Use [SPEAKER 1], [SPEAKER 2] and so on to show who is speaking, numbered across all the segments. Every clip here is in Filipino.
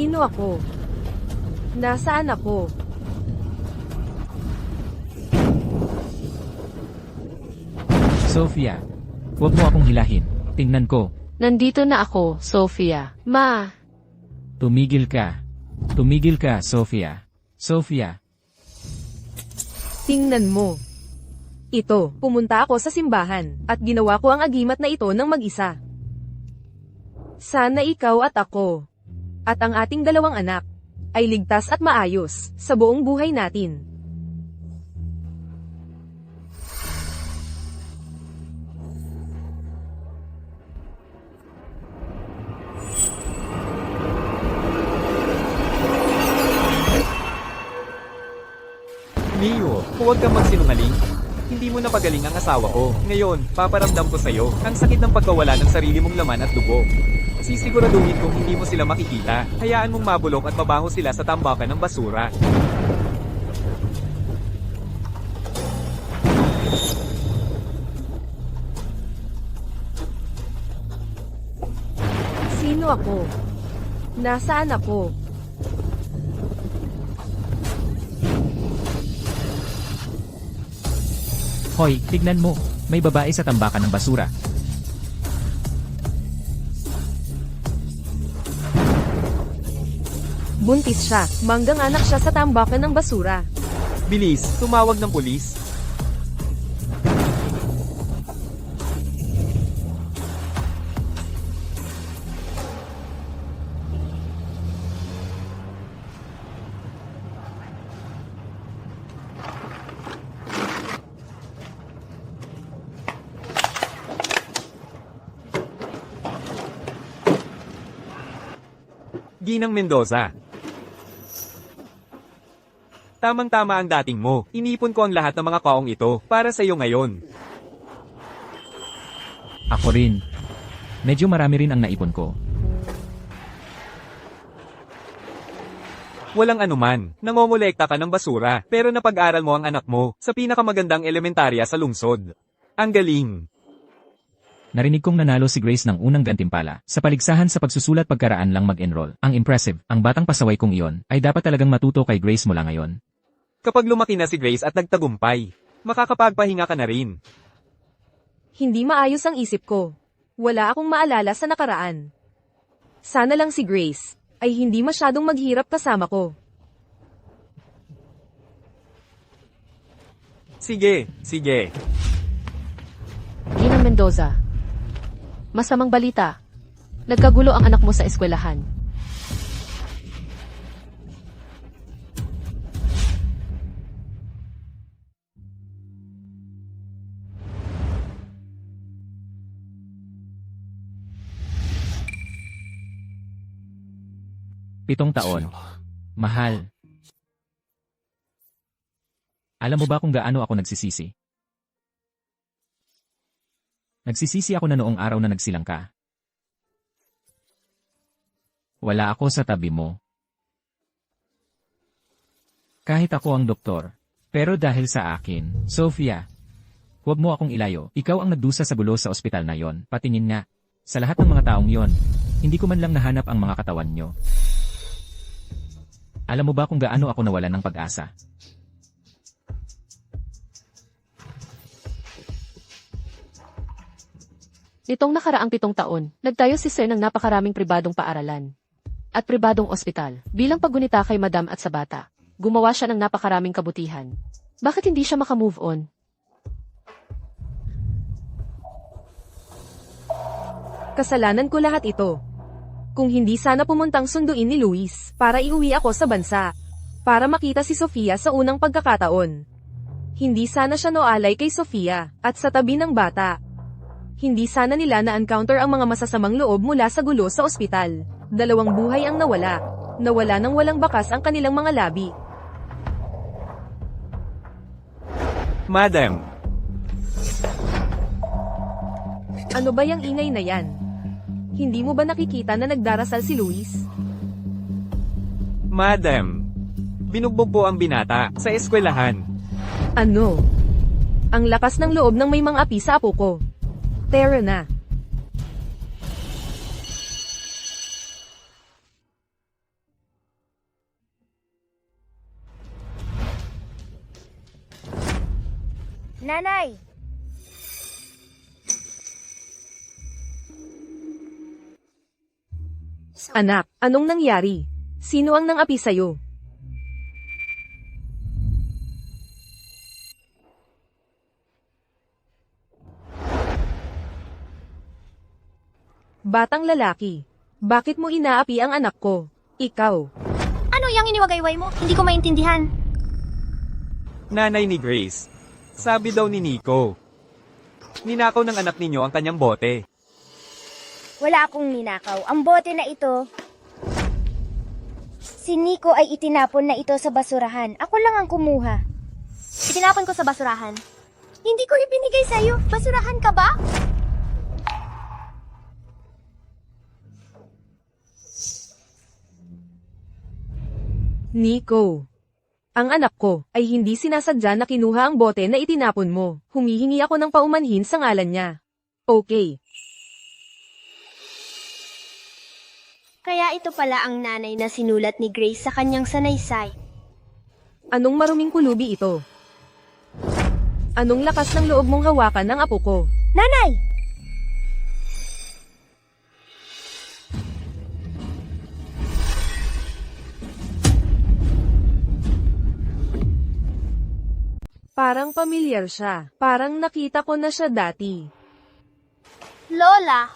[SPEAKER 1] Sino ako? Nasaan ako?
[SPEAKER 2] Sophia, huwag mo akong hilahin. Tingnan ko.
[SPEAKER 3] Nandito na ako, Sophia. Ma!
[SPEAKER 2] Tumigil ka. Tumigil ka, Sophia. Sophia.
[SPEAKER 1] Tingnan mo. Ito, pumunta ako sa simbahan, at ginawa ko ang agimat na ito ng mag-isa. Sana ikaw at ako, at ang ating dalawang anak, ay ligtas at maayos, sa buong buhay natin.
[SPEAKER 4] Mio, huwag kang magsinungaling. Hindi mo napagaling ang asawa ko. Ngayon, paparamdam ko sa'yo ang sakit ng pagkawala ng sarili mong laman at dugo. Sisiguraduhin kung hindi mo sila makikita. Hayaan mong mabulok at mabaho sila sa tambakan ng basura.
[SPEAKER 1] Sino ako? Nasaan ako?
[SPEAKER 2] Hoy, tignan mo. May babae sa tambakan ng basura.
[SPEAKER 1] Buntis siya, manggang anak siya sa tambakan ng basura.
[SPEAKER 4] Bilis, tumawag ng pulis. Ginang Mendoza. Tamang-tama ang dating mo. Inipon ko ang lahat ng mga kaong ito para sa iyo ngayon.
[SPEAKER 2] Ako rin. Medyo marami rin ang naipon ko.
[SPEAKER 4] Walang anuman. Nangongolekta ka ng basura, pero napag-aral mo ang anak mo sa pinakamagandang elementarya sa lungsod. Ang galing.
[SPEAKER 2] Narinig kong nanalo si Grace ng unang gantimpala sa paligsahan sa pagsusulat pagkaraan lang mag-enroll. Ang impressive, ang batang pasaway kong iyon, ay dapat talagang matuto kay Grace mula ngayon.
[SPEAKER 4] Kapag lumaki na si Grace at nagtagumpay, makakapagpahinga ka na rin.
[SPEAKER 1] Hindi maayos ang isip ko. Wala akong maalala sa nakaraan. Sana lang si Grace ay hindi masyadong maghirap kasama ko.
[SPEAKER 4] Sige, sige.
[SPEAKER 3] Ginang Mendoza. Masamang balita. Nagkagulo ang anak mo sa eskwelahan.
[SPEAKER 2] Pitong taon. Mahal. Alam mo ba kung gaano ako nagsisisi? Nagsisisi ako na noong araw na nagsilang ka. Wala ako sa tabi mo. Kahit ako ang doktor. Pero dahil sa akin, Sophia, huwag mo akong ilayo. Ikaw ang nagdusa sa gulo sa ospital na yon. Patingin nga. Sa lahat ng mga taong yon, hindi ko man lang nahanap ang mga katawan nyo. Alam mo ba kung gaano ako nawalan ng pag-asa?
[SPEAKER 3] Nitong nakaraang 7 taon, nagtayo si Sir ng napakaraming pribadong paaralan at pribadong ospital. Bilang paggunita kay Madam at sa bata, gumawa siya ng napakaraming kabutihan. Bakit hindi siya makamove on?
[SPEAKER 1] Kasalanan ko lahat ito. Kung hindi sana pumuntang sunduin ni Luis para iuwi ako sa bansa. Para makita si Sofia sa unang pagkakataon. Hindi sana siya noalay kay Sofia at sa tabi ng bata. Hindi sana nila na-encounter ang mga masasamang loob mula sa gulo sa ospital. 2 buhay ang nawala. Nawala nang walang bakas ang kanilang mga labi.
[SPEAKER 4] Madam,
[SPEAKER 1] Ano ba yung ingay na yan? Hindi mo ba nakikita na nagdarasal si Luis?
[SPEAKER 4] Madam, binugbog po ang binata sa eskwelahan.
[SPEAKER 1] Ano? Ang lakas ng loob ng may mga api sa apo ko. Tara na.
[SPEAKER 5] Nanay!
[SPEAKER 1] Anak, anong nangyari? Sino ang nangapi sa'yo? Batang lalaki, bakit mo inaapi ang anak ko? Ikaw.
[SPEAKER 5] Ano yung iniwagayway mo? Hindi ko maintindihan.
[SPEAKER 4] Nanay ni Grace. Sabi daw ni Nico. Ninakaw ng anak ninyo ang kanyang bote.
[SPEAKER 5] Wala akong ninakaw. Ang bote na ito, si Nico ay itinapon na ito sa basurahan. Ako lang ang kumuha. Itinapon ko sa basurahan? Hindi ko ibinigay sa'yo. Basurahan ka ba?
[SPEAKER 1] Nico. Ang anak ko ay hindi sinasadya na kinuha ang bote na itinapon mo. Humihingi ako ng paumanhin sa ngalan niya. Okay.
[SPEAKER 5] Kaya ito pala ang nanay na sinulat ni Grace sa kanyang sanaysay.
[SPEAKER 1] Anong maruming kulubi ito? Anong lakas ng loob mong hawakan ng apo ko?
[SPEAKER 5] Nanay!
[SPEAKER 1] Parang pamilyar siya. Parang nakita ko na siya dati.
[SPEAKER 5] Lola!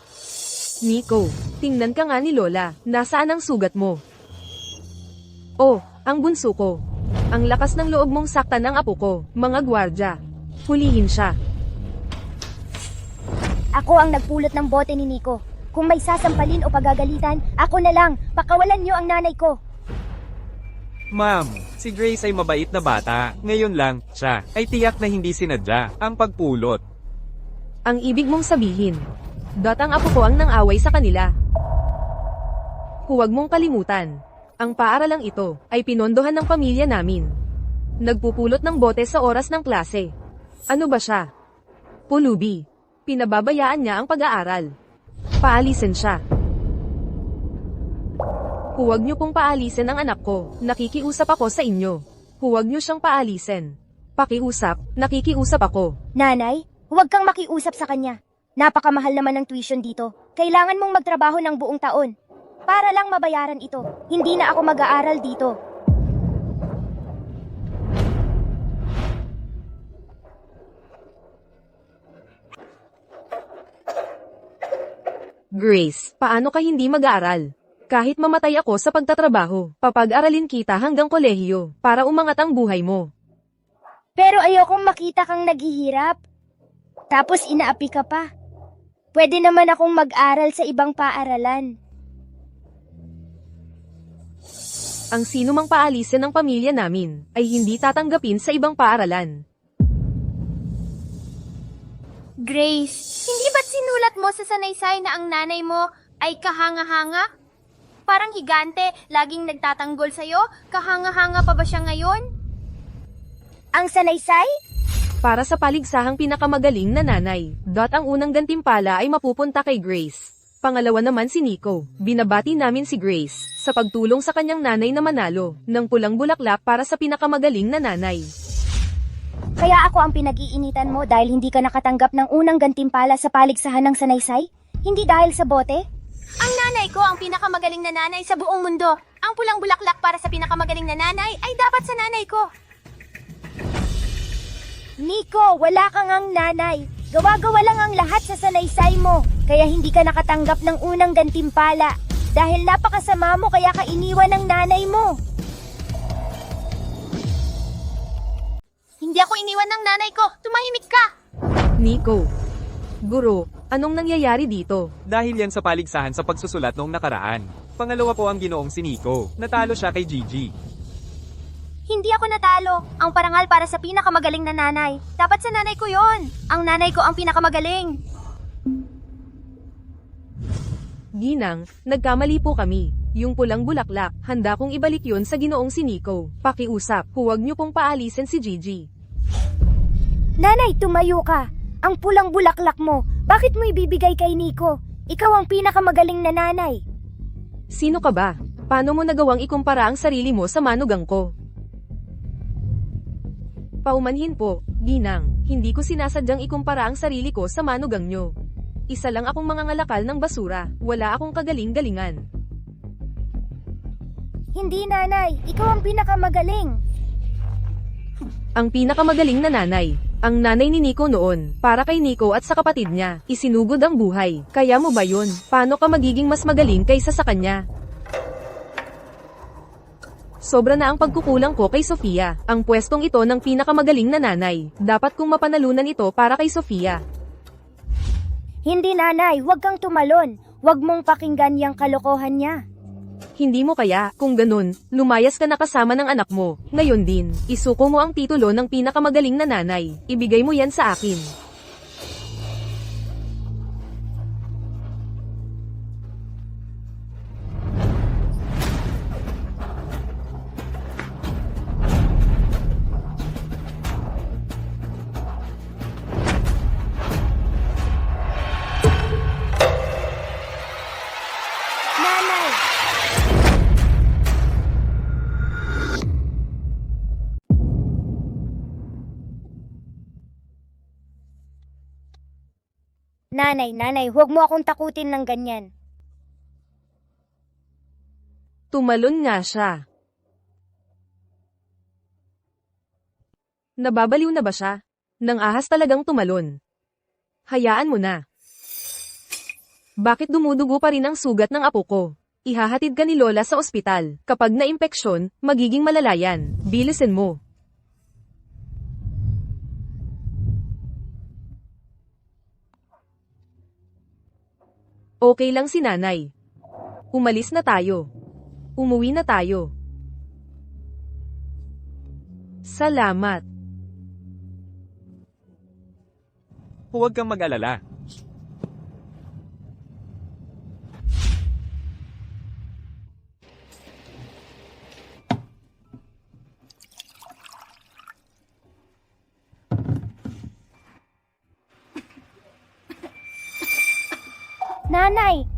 [SPEAKER 1] Nico, tingnan ka nga ni Lola. Nasaan ang sugat mo? Oh, ang bunso ko. Ang lakas ng loob mong saktan ng apo ko, mga gwardya. Hulihin siya.
[SPEAKER 5] Ako ang nagpulot ng bote ni Nico. Kung may sasampalin o pagagalitan, ako na lang. Pakawalan niyo ang nanay ko.
[SPEAKER 4] Ma'am, si Grace ay mabait na bata. Ngayon lang, siya ay tiyak na hindi sinadya ang pagpulot.
[SPEAKER 1] Ang ibig mong sabihin, datang apo ko ang nang-away sa kanila. Huwag mong kalimutan, ang paaralang ito ay pinondohan ng pamilya namin. Nagpupulot ng bote sa oras ng klase. Ano ba siya? Pulubi. Pinababayaan niya ang pag-aaral. Paalisin siya. Huwag niyo pong paalisin ang anak ko. Nakikiusap ako sa inyo. Huwag niyo siyang paalisin. Pakiusap, nakikiusap ako.
[SPEAKER 5] Nanay, huwag kang makiusap sa kanya. Napakamahal naman ng tuition dito. Kailangan mong magtrabaho ng buong taon. Para lang mabayaran ito. Hindi na ako mag-aaral dito.
[SPEAKER 1] Grace, paano ka hindi mag-aaral? Kahit mamatay ako sa pagtatrabaho, papag-aralin kita hanggang kolehiyo, para umangat ang buhay mo.
[SPEAKER 5] Pero ayokong makita kang naghihirap. Tapos inaapi ka pa. Pwede naman akong mag-aral sa ibang paaralan.
[SPEAKER 1] Ang sino mang paalisin ng pamilya namin, ay hindi tatanggapin sa ibang paaralan.
[SPEAKER 5] Grace, hindi ba't sinulat mo sa sanaysay na ang nanay mo ay kahanga-hanga? Parang higante, laging nagtatanggol sa'yo. Kahanga-hanga pa ba siya ngayon? Ang sanaysay?
[SPEAKER 1] Para sa paligsahang pinakamagaling na nanay, ang unang gantimpala ay mapupunta kay Grace. Pangalawa naman si Nico. Binabati namin si Grace sa pagtulong sa kanyang nanay na manalo ng pulang bulaklak para sa pinakamagaling na nanay.
[SPEAKER 5] Kaya ako ang pinag-iinitan mo dahil hindi ka nakatanggap ng unang gantimpala sa paligsahan ng sanaysay? Hindi dahil sa bote? Ang nanay ko ang pinakamagaling na nanay sa buong mundo. Ang pulang bulaklak para sa pinakamagaling na nanay ay dapat sa nanay ko. Nico, wala kang ang nanay. Gawa-gawa lang ang lahat sa sanaysay mo. Kaya hindi ka nakatanggap ng unang gantimpala. Dahil napakasama mo kaya ka iniwan ng nanay mo. Hindi ako iniwan ng nanay ko. Tumahimik ka.
[SPEAKER 1] Nico. Guro, anong nangyayari dito?
[SPEAKER 4] Dahil yan sa paligsahan sa pagsusulat noong nakaraan. Pangalawa po ang ginoong si Nico. Natalo siya kay Gigi.
[SPEAKER 5] Hindi ako natalo. Ang parangal para sa pinakamagaling na nanay. Dapat sa nanay ko yon. Ang nanay ko ang pinakamagaling.
[SPEAKER 1] Ginang, nagkamali po kami. Yung pulang bulaklak, handa kong ibalik yon sa ginoong si Nico. Pakiusap, huwag niyo pong paalisin si Gigi.
[SPEAKER 5] Nanay, tumayo ka. Ang pulang bulaklak mo, bakit mo ibibigay kay Nico? Ikaw ang pinakamagaling na nanay.
[SPEAKER 1] Sino ka ba? Paano mo nagawang ikumpara ang sarili mo sa manugang ko? Paumanhin po, Ginang. Hindi ko sinasadyang ikumpara ang sarili ko sa manugang nyo. Isa lang akong mangangalakal ng basura, wala akong kagaling-galingan.
[SPEAKER 5] Hindi, nanay. Ikaw ang pinakamagaling.
[SPEAKER 1] Ang pinakamagaling na nanay, ang nanay ni Nico noon, para kay Nico at sa kapatid niya, isinugod ang buhay. Kaya mo ba yun? Paano ka magiging mas magaling kaysa sa kanya? Sobra na ang pagkukulang ko kay Sofia. Ang pwestong ito ng pinakamagaling na nanay. Dapat kong mapanalunan ito para kay Sofia.
[SPEAKER 5] Hindi, nanay. Huwag kang tumalon. Huwag mong pakinggan yung kalokohan niya.
[SPEAKER 1] Hindi mo kaya, kung ganun, lumayas ka na kasama ng anak mo. Ngayon din, isuko mo ang titulo ng pinakamagaling na nanay. Ibigay mo yan sa akin.
[SPEAKER 5] Nanay! Nanay, huwag mo akong takutin ng ganyan.
[SPEAKER 1] Tumalon nga siya. Nababaliw na ba siya? Nang ahas talagang tumalon. Hayaan mo na. Bakit dumudugo pa rin ang sugat ng apo ko? Ihahatid ka ni Lola sa ospital. Kapag na-impeksyon, magiging malala yan. Bilisin mo. Okay lang si nanay. Umalis na tayo. Umuwi na tayo. Salamat.
[SPEAKER 4] Huwag kang mag-alala.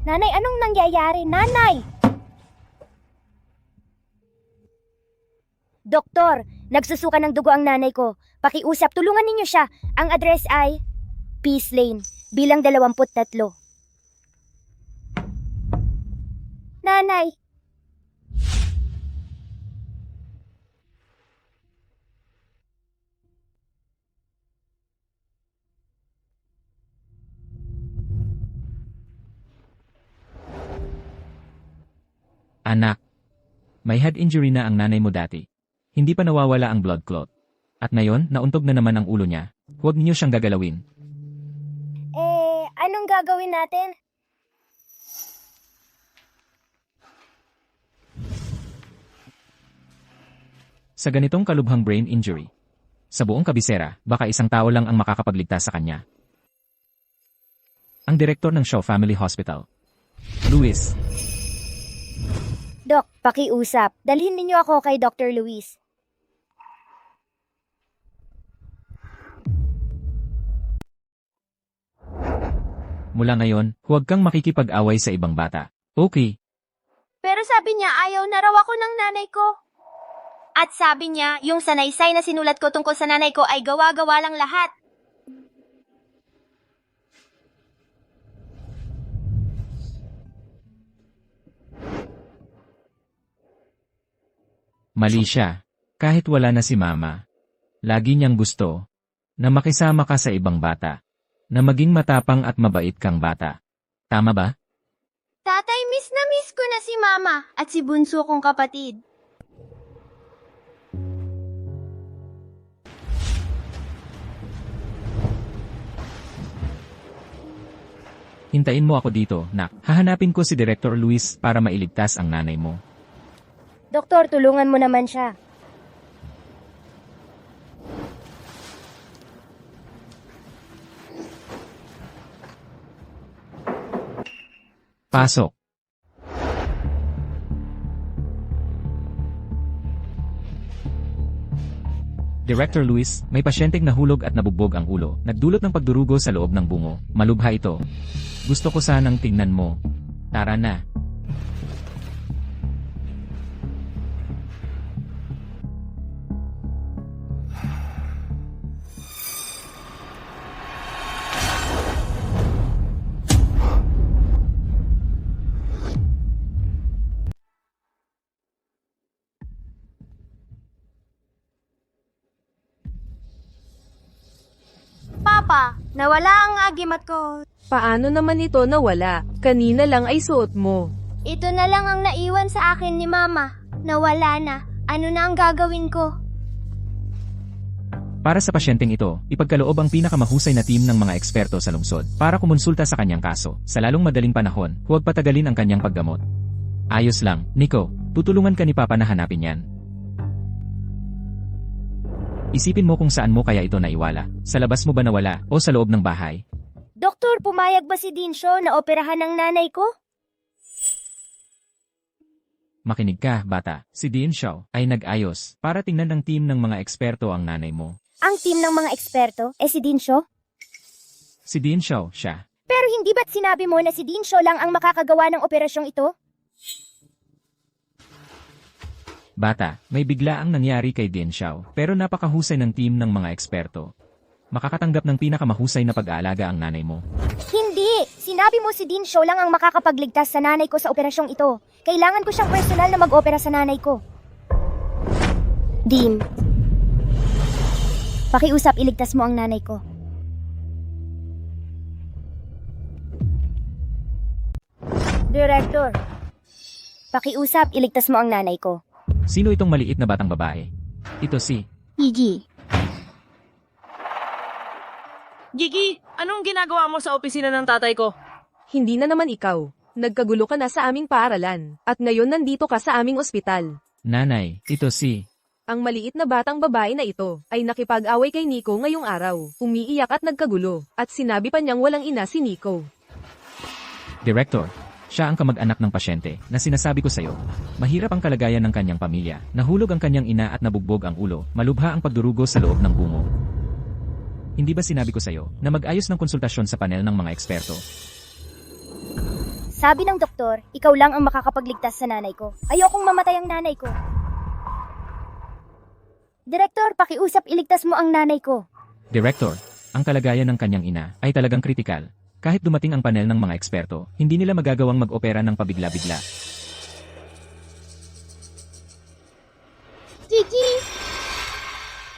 [SPEAKER 5] Nanay, anong nangyayari? Nanay! Doktor, nagsusuka ng dugo ang nanay ko. Pakiusap, tulungan ninyo siya. Ang address ay Peace Lane, bilang 23. Nanay!
[SPEAKER 2] Anak, may head injury na ang nanay mo dati. Hindi pa nawawala ang blood clot. At ngayon, nauntog na naman ang ulo niya. Huwag niyo siyang gagalawin.
[SPEAKER 5] Anong gagawin natin?
[SPEAKER 2] Sa ganitong kalubhang brain injury, sa buong kabisera, baka isang tao lang ang makakapagligtas sa kanya. Ang direktor ng Shaw Family Hospital, Luis.
[SPEAKER 5] Dok, pakiusap. Dalhin ninyo ako kay Dr. Luis.
[SPEAKER 2] Mula ngayon, huwag kang makikipag-away sa ibang bata. Okay?
[SPEAKER 5] Pero sabi niya ayaw na raw ako ng nanay ko. At sabi niya, yung sanaysay na sinulat ko tungkol sa nanay ko ay gawa-gawa lang lahat.
[SPEAKER 2] Mali siya. Kahit wala na si mama. Lagi niyang gusto na makisama ka sa ibang bata. Na maging matapang at mabait kang bata. Tama ba?
[SPEAKER 5] Tatay, miss na miss ko na si mama at si bunso kong kapatid.
[SPEAKER 2] Hintayin mo ako dito, nak. Hahanapin ko si Director Luis para mailigtas ang nanay mo.
[SPEAKER 5] Doktor, tulungan mo naman siya.
[SPEAKER 2] Pasok. Director Luis, may pasyenteng nahulog at nabugbog ang ulo. Nagdulot ng pagdurugo sa loob ng bungo. Malubha ito. Gusto ko sanang tingnan mo. Tara na.
[SPEAKER 5] Papa, nawala ang agimat ko.
[SPEAKER 1] Paano naman ito nawala? Kanina lang ay suot mo.
[SPEAKER 5] Ito na lang ang naiwan sa akin ni Mama. Nawala na. Ano na ang gagawin ko?
[SPEAKER 2] Para sa pasyenteng ito, ipagkaloob ang pinakamahusay na team ng mga eksperto sa lungsod para kumonsulta sa kanyang kaso. Sa lalong madaling panahon, huwag patagalin ang kanyang paggamot. Ayos lang, Nico. Tutulungan ka ni Papa na hanapin yan. Isipin mo kung saan mo kaya ito naiwala. Sa labas mo ba nawala o sa loob ng bahay?
[SPEAKER 5] Doktor, pumayag ba si Dinsho na operahan ng nanay ko?
[SPEAKER 2] Makinig ka, bata. Si Dean Shaw ay nag-ayos para tingnan ng team ng mga eksperto ang nanay mo.
[SPEAKER 5] Ang team ng mga eksperto, si Dinsho?
[SPEAKER 2] Si Dean Shaw, siya.
[SPEAKER 5] Pero hindi ba't sinabi mo na si Dinsho lang ang makakagawa ng operasyong ito?
[SPEAKER 2] Bata, may bigla ang nangyari kay Dean Shaw, pero napakahusay ng team ng mga eksperto. Makakatanggap ng pinakamahusay na pag-aalaga ang nanay mo.
[SPEAKER 5] Hindi! Sinabi mo si Dinsho lang ang makakapagligtas sa nanay ko sa operasyong ito. Kailangan ko siyang personal na mag-opera sa nanay ko. Dean, pakiusap iligtas mo ang nanay ko. Director, pakiusap iligtas mo ang nanay ko.
[SPEAKER 2] Sino itong maliit na batang babae? Ito si...
[SPEAKER 5] Gigi.
[SPEAKER 6] Gigi, anong ginagawa mo sa opisina ng tatay ko?
[SPEAKER 1] Hindi na naman ikaw. Nagkagulo ka na sa aming paaralan. At ngayon nandito ka sa aming ospital.
[SPEAKER 2] Nanay, ito si...
[SPEAKER 1] Ang maliit na batang babae na ito ay nakipag-away kay Nico ngayong araw. Umiiyak at nagkagulo. At sinabi pa niyang walang ina si Nico.
[SPEAKER 2] Director, siya ang kamag-anak ng pasyente na sinasabi ko sa'yo. Mahirap ang kalagayan ng kanyang pamilya. Nahulog ang kanyang ina at nabugbog ang ulo. Malubha ang pagdurugo sa loob ng bungo. Hindi ba sinabi ko sa'yo na mag-ayos ng konsultasyon sa panel ng mga eksperto?
[SPEAKER 5] Sabi ng doktor, ikaw lang ang makakapagligtas sa nanay ko. Ayokong mamatay ang nanay ko. Direktor, pakiusap iligtas mo ang nanay ko.
[SPEAKER 2] Director, ang kalagayan ng kanyang ina ay talagang kritikal. Kahit dumating ang panel ng mga eksperto, hindi nila magagawang mag-opera ng pabigla-bigla.
[SPEAKER 5] Gigi!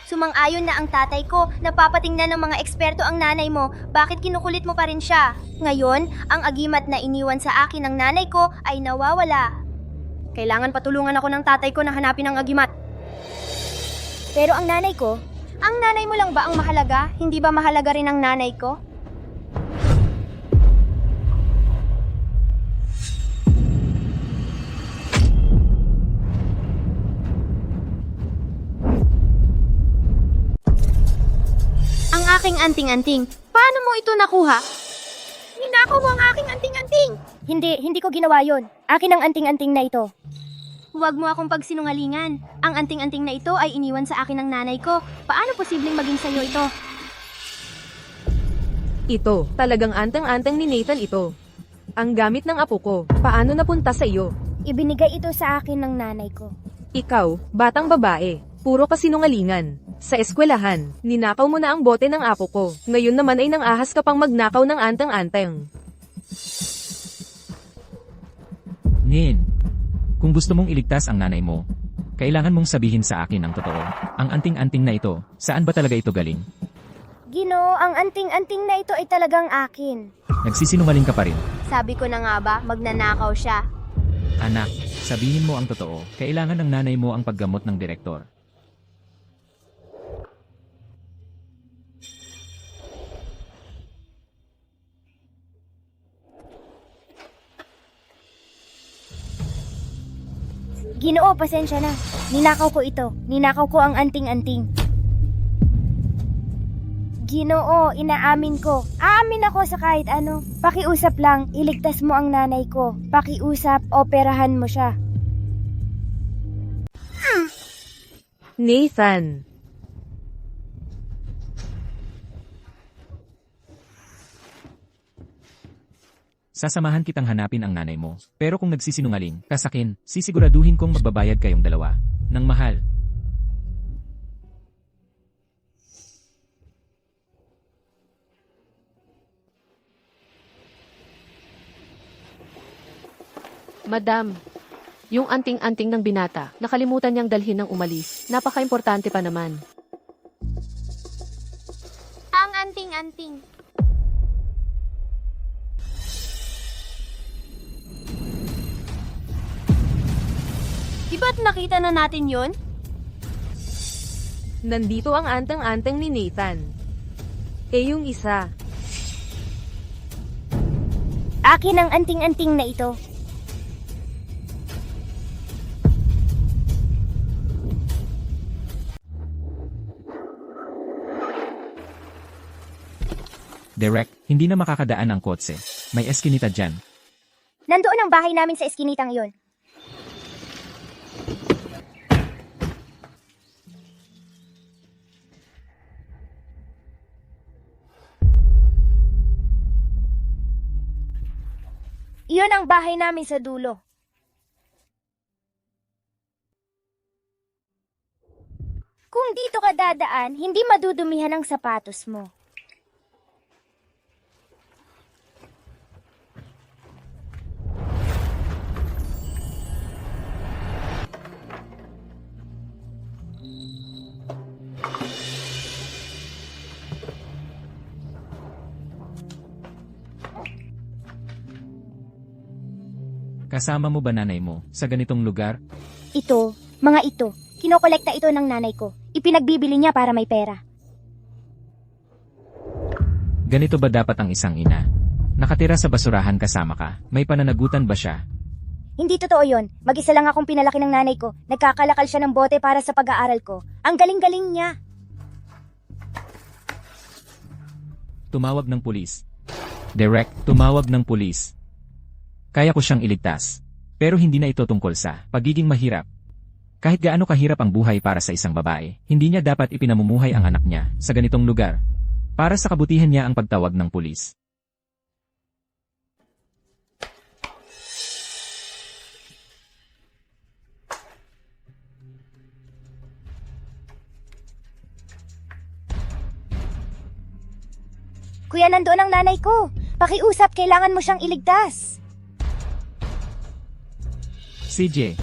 [SPEAKER 5] Sumang-ayon na ang tatay ko, napapatingnan ng mga eksperto ang nanay mo, bakit kinukulit mo pa rin siya? Ngayon, ang agimat na iniwan sa akin ng nanay ko ay nawawala. Kailangan patulungan ako ng tatay ko na hanapin ang agimat. Pero ang nanay ko? Ang nanay mo lang ba ang mahalaga? Hindi ba mahalaga rin ang nanay ko? Ang aking anting-anting. Paano mo ito nakuha? Ninakaw mo ang aking anting-anting! Hindi ko ginawa yon. Akin ang anting-anting na ito. Huwag mo akong pagsinungalingan. Ang anting-anting na ito ay iniwan sa akin ng nanay ko. Paano posibleng maging sayo ito?
[SPEAKER 1] Ito, talagang anteng-anteng ni Nathan ito. Ang gamit ng apo ko. Paano napunta sa iyo?
[SPEAKER 5] Ibinigay ito sa akin ng nanay ko.
[SPEAKER 1] Ikaw, batang babae. Puro kasinungalingan. Sa eskwelahan, ninakaw mo na ang bote ng apo ko. Ngayon naman ay nang-ahas ka pang magnakaw ng anteng-anteng.
[SPEAKER 2] Nin, kung gusto mong iligtas ang nanay mo, kailangan mong sabihin sa akin ang totoo. Ang anting-anting na ito, saan ba talaga ito galing?
[SPEAKER 5] Ginoo, ang anting-anting na ito ay talagang akin.
[SPEAKER 2] Nagsisinungaling ka pa rin.
[SPEAKER 5] Sabi ko na nga ba, magnanakaw siya.
[SPEAKER 2] Anak, sabihin mo ang totoo. Kailangan ng nanay mo ang paggamot ng direktor.
[SPEAKER 5] Ginoo, pasensya na. Ninakaw ko ito. Ninakaw ko ang anting-anting. Ginoo, inaamin ko. Aamin ako sa kahit ano. Pakiusap lang, iligtas mo ang nanay ko. Pakiusap, operahan mo siya.
[SPEAKER 1] Nathan.
[SPEAKER 2] Sasamahan kitang hanapin ang nanay mo. Pero kung nagsisinungaling ka sa akin, sisiguraduhin kong magbabayad kayong dalawa. Nang mahal.
[SPEAKER 3] Madam, yung anting-anting ng binata, nakalimutan niyang dalhin ng umalis. Napaka-importante pa naman.
[SPEAKER 5] Ang anting-anting. Di ba't nakita na natin yun?
[SPEAKER 1] Nandito ang anteng-anteng ni Nathan. Yung isa.
[SPEAKER 5] Akin ang anting-anting na ito.
[SPEAKER 2] Direk, hindi na makakadaan ang kotse. May eskinita dyan.
[SPEAKER 5] Nandoon ang bahay namin sa eskinitang iyon. Iyon ang bahay namin sa dulo. Kung dito ka dadaan, hindi madudumihan ang sapatos mo.
[SPEAKER 2] Kasama mo ba nanay mo sa ganitong lugar?
[SPEAKER 5] Ito, mga ito, kinokolekta ito ng nanay ko. Ipinagbibili niya para may pera.
[SPEAKER 2] Ganito ba dapat ang isang ina? Nakatira sa basurahan kasama ka, may pananagutan ba siya?
[SPEAKER 5] Hindi totoo yon. Mag-isa lang akong pinalaki ng nanay ko. Nagkakalakal siya ng bote para sa pag-aaral ko. Ang galing-galing niya.
[SPEAKER 2] Tumawag ng pulis. Direk, tumawag ng pulis. Kaya ko siyang iligtas. Pero hindi na ito tungkol sa pagiging mahirap. Kahit gaano kahirap ang buhay para sa isang babae, hindi niya dapat ipinamumuhay ang anak niya sa ganitong lugar. Para sa kabutihan niya ang pagtawag ng pulis.
[SPEAKER 5] Kuya, nandoon ang nanay ko. Pakiusap, kailangan mo siyang iligtas.
[SPEAKER 2] CJ.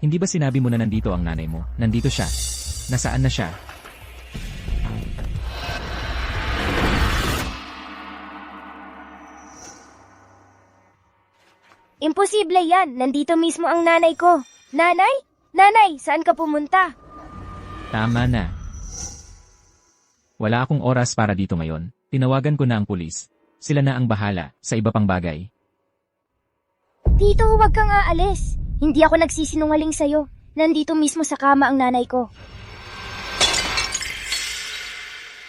[SPEAKER 2] Hindi ba sinabi mo na nandito ang nanay mo? Nandito siya. Nasaan na siya?
[SPEAKER 5] Imposible yan. Nandito mismo ang nanay ko. Nanay? Nanay, saan ka pumunta?
[SPEAKER 2] Tama na. Wala akong oras para dito ngayon. Tinawagan ko na ang pulis. Sila na ang bahala sa iba pang bagay.
[SPEAKER 5] Tito, huwag kang aalis. Hindi ako nagsisinungaling sa'yo. Nandito mismo sa kama ang nanay ko.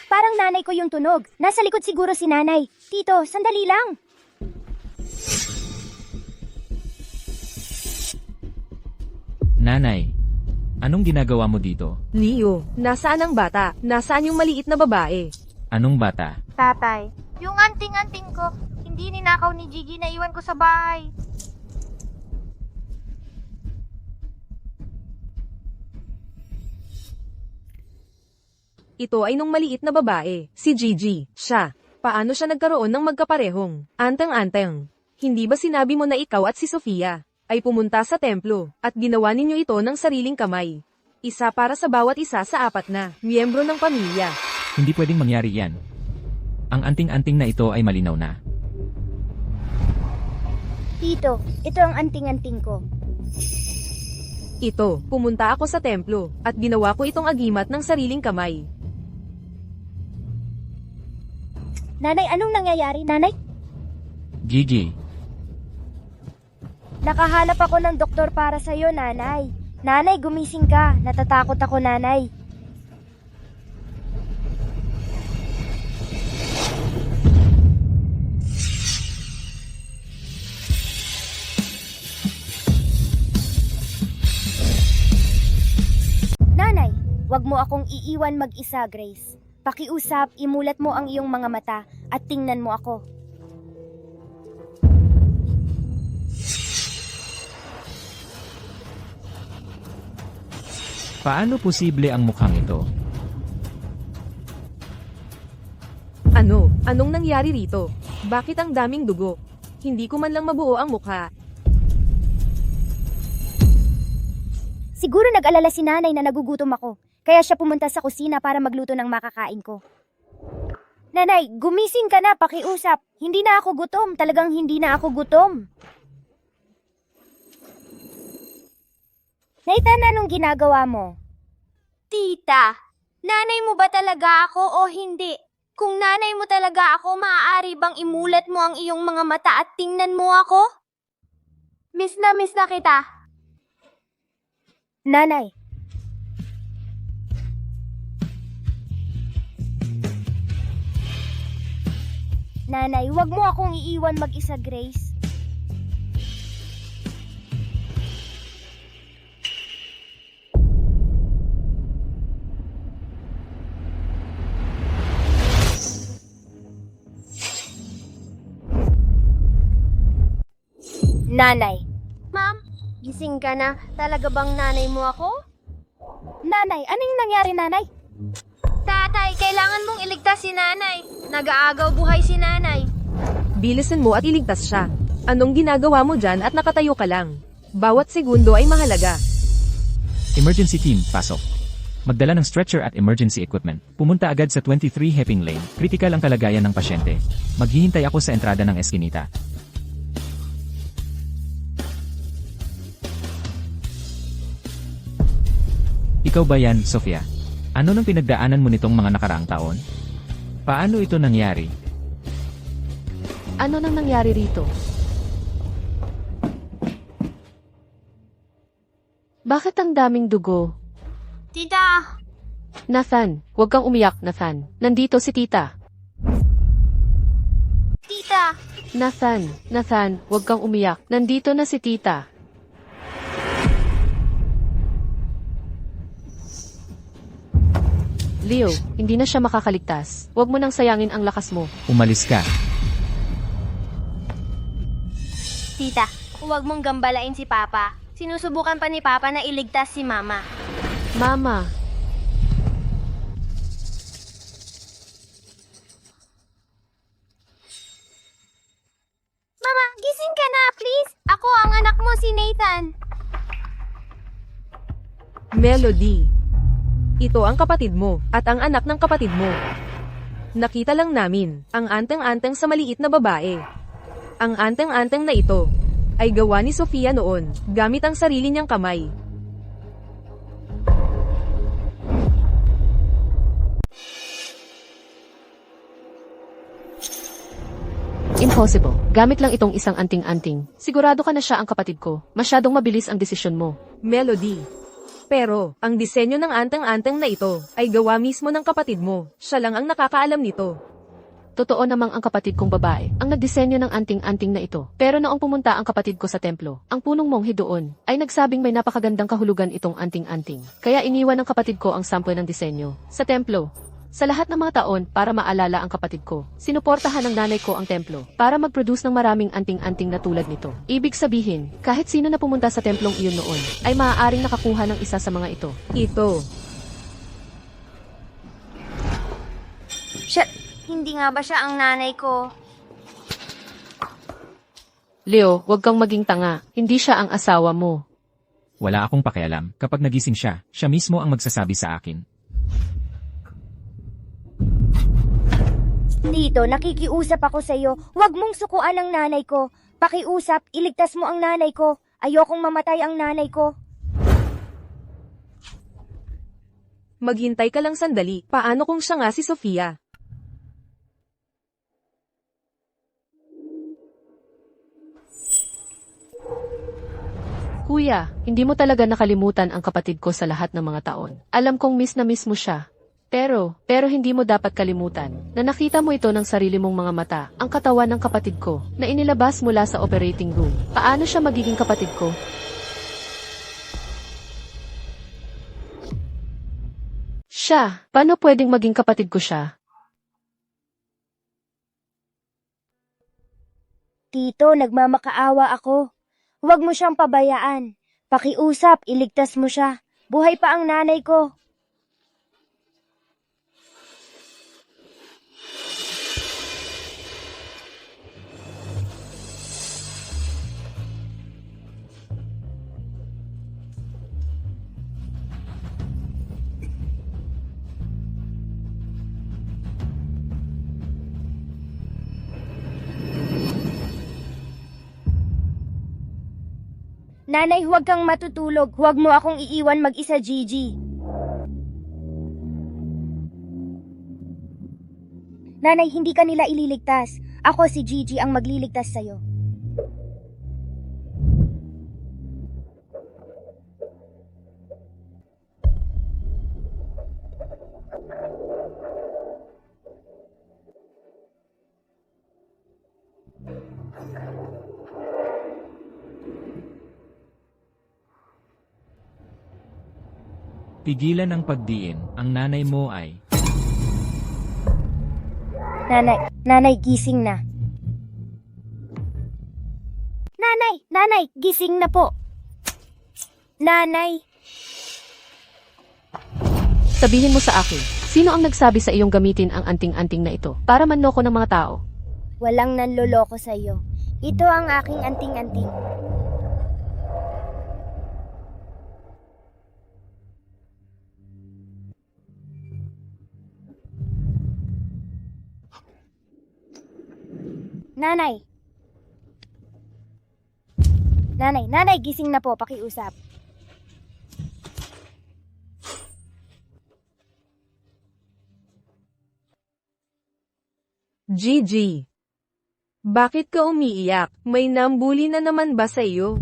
[SPEAKER 5] Parang nanay ko yung tunog. Nasa likod siguro si nanay. Tito, sandali lang.
[SPEAKER 2] Nanay, anong ginagawa mo dito?
[SPEAKER 1] Leo, nasaan ang bata? Nasaan yung maliit na babae?
[SPEAKER 2] Anong bata?
[SPEAKER 5] Tatay, yung anting-anting ko, hindi ninakaw ni Gigi na iwan ko sa bahay.
[SPEAKER 1] Ito ay nung maliit na babae, si Gigi. Siya. Paano siya nagkaroon ng magkaparehong? Anteng-anteng. Hindi ba sinabi mo na ikaw at si Sofia ay pumunta sa templo at ginawa ninyo ito ng sariling kamay? Isa para sa bawat isa sa apat na miyembro ng pamilya.
[SPEAKER 2] Hindi pwedeng mangyari yan. Ang anting-anting na ito ay malinaw na.
[SPEAKER 5] Tito, ito ang anting-anting ko.
[SPEAKER 1] Ito, pumunta ako sa templo at ginawa ko itong agimat ng sariling kamay.
[SPEAKER 5] Nanay, anong nangyayari, nanay?
[SPEAKER 2] Gigi,
[SPEAKER 5] Nakahanap ako ng doktor para sa'yo, nanay. Nanay, gumising ka. Natatakot ako, nanay. Huwag mo akong iiwan mag-isa, Grace. Pakiusap, imulat mo ang iyong mga mata at tingnan mo ako.
[SPEAKER 2] Paano posible ang mukhang ito?
[SPEAKER 1] Ano? Anong nangyari rito? Bakit ang daming dugo? Hindi ko man lang mabuo ang mukha.
[SPEAKER 5] Siguro nag-alala si nanay na nagugutom ako. Kaya siya pumunta sa kusina para magluto ng makakain ko. Nanay, gumising ka na, pakiusap. Hindi na ako gutom. Talagang hindi na ako gutom. Nathan, anong ginagawa mo? Tita, nanay mo ba talaga ako o hindi? Kung nanay mo talaga ako, maaari bang imulat mo ang iyong mga mata at tingnan mo ako? Miss na kita. Nanay. Nanay, wag mo akong iiwan mag-isa, Grace. Nanay. Ma'am, gising ka na. Talaga bang nanay mo ako? Nanay, anong nangyari, nanay? Tatay, kailangan mong iligtas si nanay. Nag-aagaw buhay si nanay.
[SPEAKER 1] Bilisan mo at iligtas siya. Anong ginagawa mo dyan at nakatayo ka lang? Bawat segundo ay mahalaga.
[SPEAKER 2] Emergency team, pasok. Magdala ng stretcher at emergency equipment. Pumunta agad sa 23 Heping Lane. Kritikal ang kalagayan ng pasyente. Maghihintay ako sa entrada ng eskinita. Ikaw ba yan, Sofia? Ano nang pinagdaanan mo nitong mga nakaraang taon? Paano ito nangyari?
[SPEAKER 3] Ano nang nangyari rito? Bakit ang daming dugo?
[SPEAKER 5] Tita!
[SPEAKER 3] Nathan, huwag kang umiyak, Nathan. Nandito si tita.
[SPEAKER 5] Tita!
[SPEAKER 3] Nathan, huwag kang umiyak. Nandito na si tita. Leo, hindi na siya makakaligtas. Huwag mo nang sayangin ang lakas mo.
[SPEAKER 2] Umalis ka.
[SPEAKER 5] Tita, huwag mong gambalain si Papa. Sinusubukan pa ni Papa na iligtas si Mama.
[SPEAKER 3] Mama,
[SPEAKER 5] Mama, gising ka na, please. Ako ang anak mo, si Nathan.
[SPEAKER 1] Melody. Ito ang kapatid mo, at ang anak ng kapatid mo. Nakita lang namin, ang anteng-anteng sa maliit na babae. Ang anteng-anteng na ito, ay gawa ni Sofia noon, gamit ang sarili niyang kamay.
[SPEAKER 3] impossible. Gamit lang itong isang anting-anting. Sigurado ka na siya ang kapatid ko. Masyadong mabilis ang desisyon mo.
[SPEAKER 1] Melody. Pero, ang disenyo ng anteng-anteng na ito, ay gawa mismo ng kapatid mo. Siya lang ang nakakaalam nito.
[SPEAKER 3] Totoo namang ang kapatid kong babae ang nagdisenyo ng anting-anting na ito. Pero noong pumunta ang kapatid ko sa templo, ang punong monghe doon ay nagsabing may napakagandang kahulugan itong anting-anting. Kaya iniwan ng kapatid ko ang sample ng disenyo sa templo. Sa lahat ng mga taon para maalala ang kapatid ko, sinuportahan ng nanay ko ang templo para mag-produce ng maraming anting-anting na tulad nito. Ibig sabihin, kahit sino na pumunta sa templong iyon noon ay maaaring nakakuha ng isa sa mga ito.
[SPEAKER 1] Ito.
[SPEAKER 5] Shit! Hindi nga ba siya ang nanay ko?
[SPEAKER 3] Leo, huwag kang maging tanga. Hindi siya ang asawa mo.
[SPEAKER 2] Wala akong pakialam. Kapag nagising siya, siya mismo ang magsasabi sa akin.
[SPEAKER 5] Dito, nakikiusap ako sa iyo. Huwag mong sukuan ang nanay ko. Pakiusap, iligtas mo ang nanay ko. Ayokong mamatay ang nanay ko.
[SPEAKER 1] Maghintay ka lang sandali. Paano kung siya nga si Sofia?
[SPEAKER 3] Kuya, hindi mo talaga nakalimutan ang kapatid ko sa lahat ng mga taon. Alam kong miss na miss mo siya. Pero hindi mo dapat kalimutan na nakita mo ito ng sarili mong mga mata, ang katawan ng kapatid ko, na inilabas mula sa operating room. Paano siya magiging kapatid ko? Siya, paano pwedeng maging kapatid ko siya?
[SPEAKER 5] Tito, nagmamakaawa ako. Huwag mo siyang pabayaan. Pakiusap, iligtas mo siya. Buhay pa ang nanay ko. Nanay, huwag kang matutulog. Huwag mo akong iiwan mag-isa, Gigi. Nanay, hindi ka nila ililigtas. Ako si Gigi ang magliligtas sa'yo.
[SPEAKER 2] Pigilan ang pagdiin, ang nanay mo ay...
[SPEAKER 5] Nanay, gising na. Nanay, gising na po. Nanay.
[SPEAKER 3] Sabihin mo sa akin, sino ang nagsabi sa iyong gamitin ang anting-anting na ito para manloko ng mga tao?
[SPEAKER 5] Walang nanloloko sa'yo. Ito ang aking anting-anting. Nanay, gising na po, pakiusap.
[SPEAKER 1] Gigi. Bakit ka umiiyak? May nambuli na naman ba sa iyo?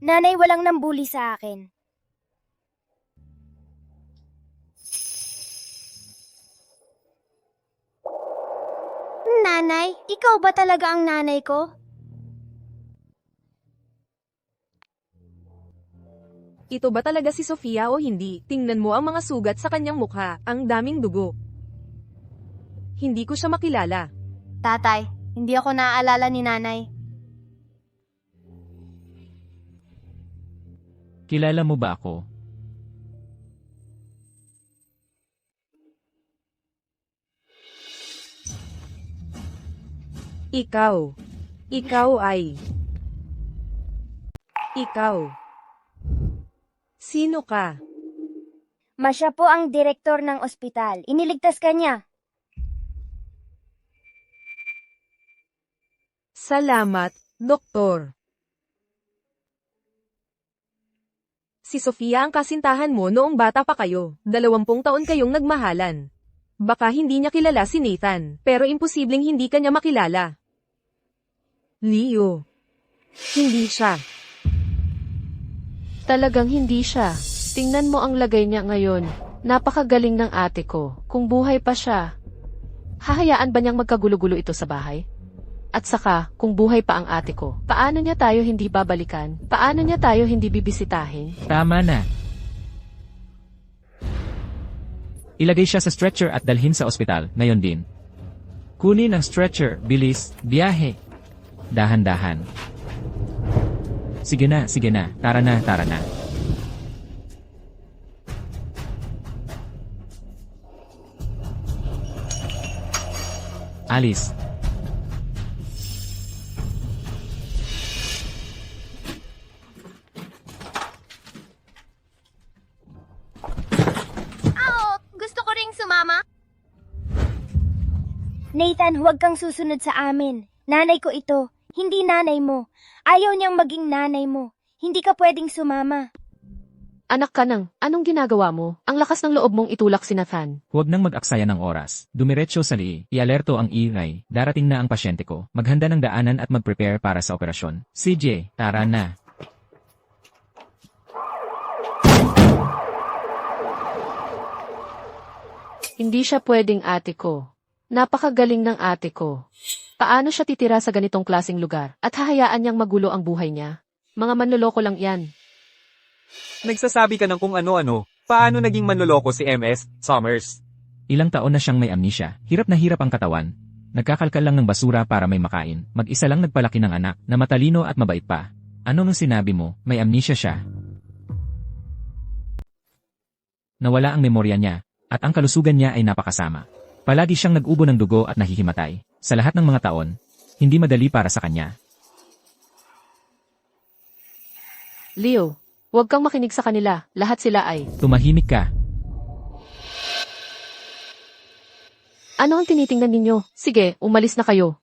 [SPEAKER 5] Nanay, walang nambuli sa akin. Nanay, ikaw ba talaga ang nanay ko?
[SPEAKER 1] Ito ba talaga si Sofia o hindi? Tingnan mo ang mga sugat sa kanyang mukha, ang daming dugo. Hindi ko siya makilala.
[SPEAKER 5] Tatay, hindi ako naaalala ni nanay.
[SPEAKER 2] Kilala mo ba ako?
[SPEAKER 1] Ikaw ay... Ikaw. Sino ka?
[SPEAKER 5] Siya po ang direktor ng ospital. Iniligtas ka niya.
[SPEAKER 1] Salamat, Doktor. Si Sofia ang kasintahan mo noong bata pa kayo. 20 taon kayong nagmahalan. Baka hindi niya kilala si Nathan, pero imposibleng hindi ka niya makilala. Leo. Hindi siya.
[SPEAKER 3] Talagang hindi siya. Tingnan mo ang lagay niya ngayon. Napakagaling ng ate ko. Kung buhay pa siya, hahayaan ba niyang magkagulo-gulo ito sa bahay? At saka, kung buhay pa ang ate ko, paano niya tayo hindi babalikan? Paano niya tayo hindi bibisitahin?
[SPEAKER 2] Tama na. Ilagay siya sa stretcher at dalhin sa ospital, ngayon din. Kunin ang stretcher, bilis, biyahe. Dahan-dahan. Sige na, tara na. Alice.
[SPEAKER 5] Gusto ko ring sumama. Nathan, huwag kang susunod sa amin. Nanay ko ito. Hindi nanay mo. Ayaw niyang maging nanay mo. Hindi ka pwedeng sumama.
[SPEAKER 3] Anak ka nang, anong ginagawa mo? Ang lakas ng loob mong itulak si Nathan.
[SPEAKER 2] Huwag nang mag-aksaya ng oras. Dumiretso sa lii, i-alerto ang ingay. Darating na ang pasyente ko. Maghanda ng daanan at mag-prepare para sa operasyon. CJ, tara na.
[SPEAKER 3] Hindi siya pwedeng ate ko. Napakagaling ng ate ko. Paano siya titira sa ganitong klaseng lugar at hahayaan niyang magulo ang buhay niya? Mga manloloko lang yan.
[SPEAKER 4] Nagsasabi ka ng kung ano-ano. Paano naging manloloko si MS Summers?
[SPEAKER 2] Ilang taon na siyang may amnesia, hirap na hirap ang katawan. Nagkakalkal lang ng basura para may makain, mag-isa lang nagpalaki ng anak na matalino at mabait pa. Ano nung sinabi mo, may amnesia siya? Nawala ang memorya niya, at ang kalusugan niya ay napakasama. Palagi siyang nag-ubo ng dugo at nahihimatay. Sa lahat ng mga taon, hindi madali para sa kanya.
[SPEAKER 3] Leo, huwag kang makinig sa kanila. Lahat sila ay...
[SPEAKER 2] Tumahimik ka.
[SPEAKER 3] Ano ang tinitingnan ninyo? Sige, umalis na kayo.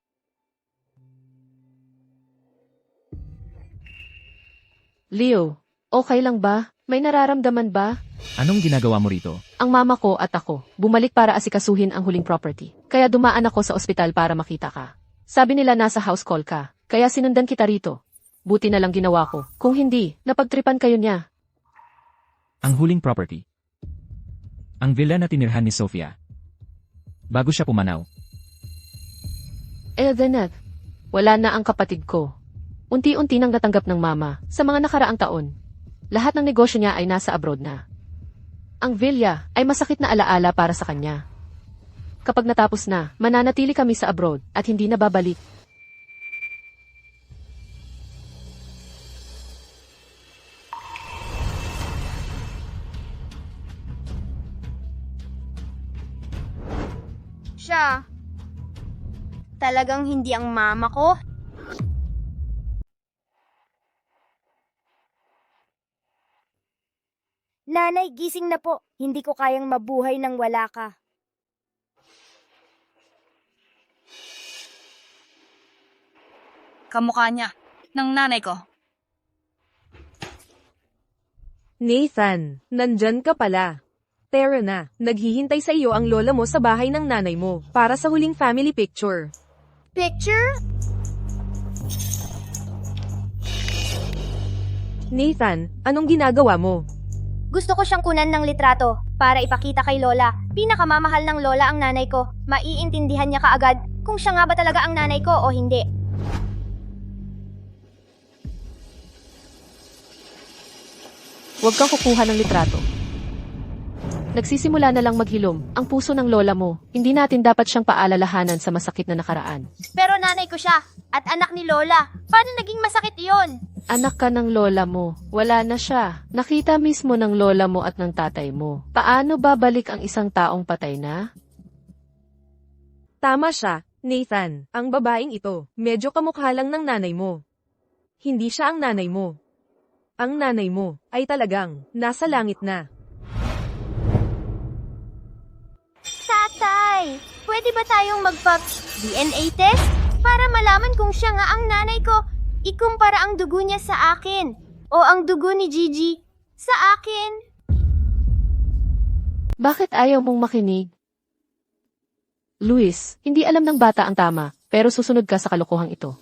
[SPEAKER 3] Leo, okay lang ba? May nararamdaman ba?
[SPEAKER 2] Anong ginagawa mo rito?
[SPEAKER 3] Ang mama ko at ako, bumalik para asikasuhin ang huling property. Kaya dumaan ako sa ospital para makita ka. Sabi nila nasa house call ka, kaya sinundan kita rito. Buti na lang ginawa ko. Kung hindi, napagtripan kayo niya.
[SPEAKER 2] Ang huling property. Ang villa na tinirhan ni Sofia. Bago siya pumanaw.
[SPEAKER 3] Eldeneth, wala na ang kapatid ko. Unti-unti nang natanggap ng mama sa mga nakaraang taon. Lahat ng negosyo niya ay nasa abroad na. Ang villa ay masakit na alaala para sa kanya. Kapag natapos na, mananatili kami sa abroad at hindi na babalik.
[SPEAKER 5] Siya. Talagang hindi ang mama ko? Nanay, gising na po. Hindi ko kayang mabuhay nang wala ka.
[SPEAKER 6] Kamukha niya. Ng nanay ko.
[SPEAKER 1] Nathan, nandyan ka pala. Tara na, naghihintay sa iyo ang lola mo sa bahay ng nanay mo, para sa huling family picture.
[SPEAKER 5] Picture?
[SPEAKER 1] Nathan, anong ginagawa mo?
[SPEAKER 5] Gusto ko siyang kunan ng litrato para ipakita kay Lola. Pinakamamahal ng Lola ang nanay ko. Maiintindihan niya kaagad kung siya nga ba talaga ang nanay ko o hindi.
[SPEAKER 3] Huwag kang kukuha ng litrato. Nagsisimula na lang maghilom ang puso ng lola mo. Hindi natin dapat siyang paalalahanan sa masakit na nakaraan.
[SPEAKER 5] Pero nanay ko siya at anak ni Lola. Paano naging masakit iyon?
[SPEAKER 3] Anak ka ng lola mo. Wala na siya. Nakita mismo ng lola mo at ng tatay mo. Paano babalik ang isang taong patay na?
[SPEAKER 1] Tama siya, Nathan. Ang babaeng ito, medyo kamukha lang ng nanay mo. Hindi siya ang nanay mo. Ang nanay mo ay talagang nasa langit na.
[SPEAKER 5] Tatay, pwede ba tayong magpa-DNA test? Para malaman kung siya nga ang nanay ko. Ikumpara ang dugo niya sa akin. O ang dugo ni Gigi sa akin.
[SPEAKER 3] Bakit ayaw mong makinig? Luis, hindi alam ng bata ang tama, pero susunod ka sa kalokohang ito.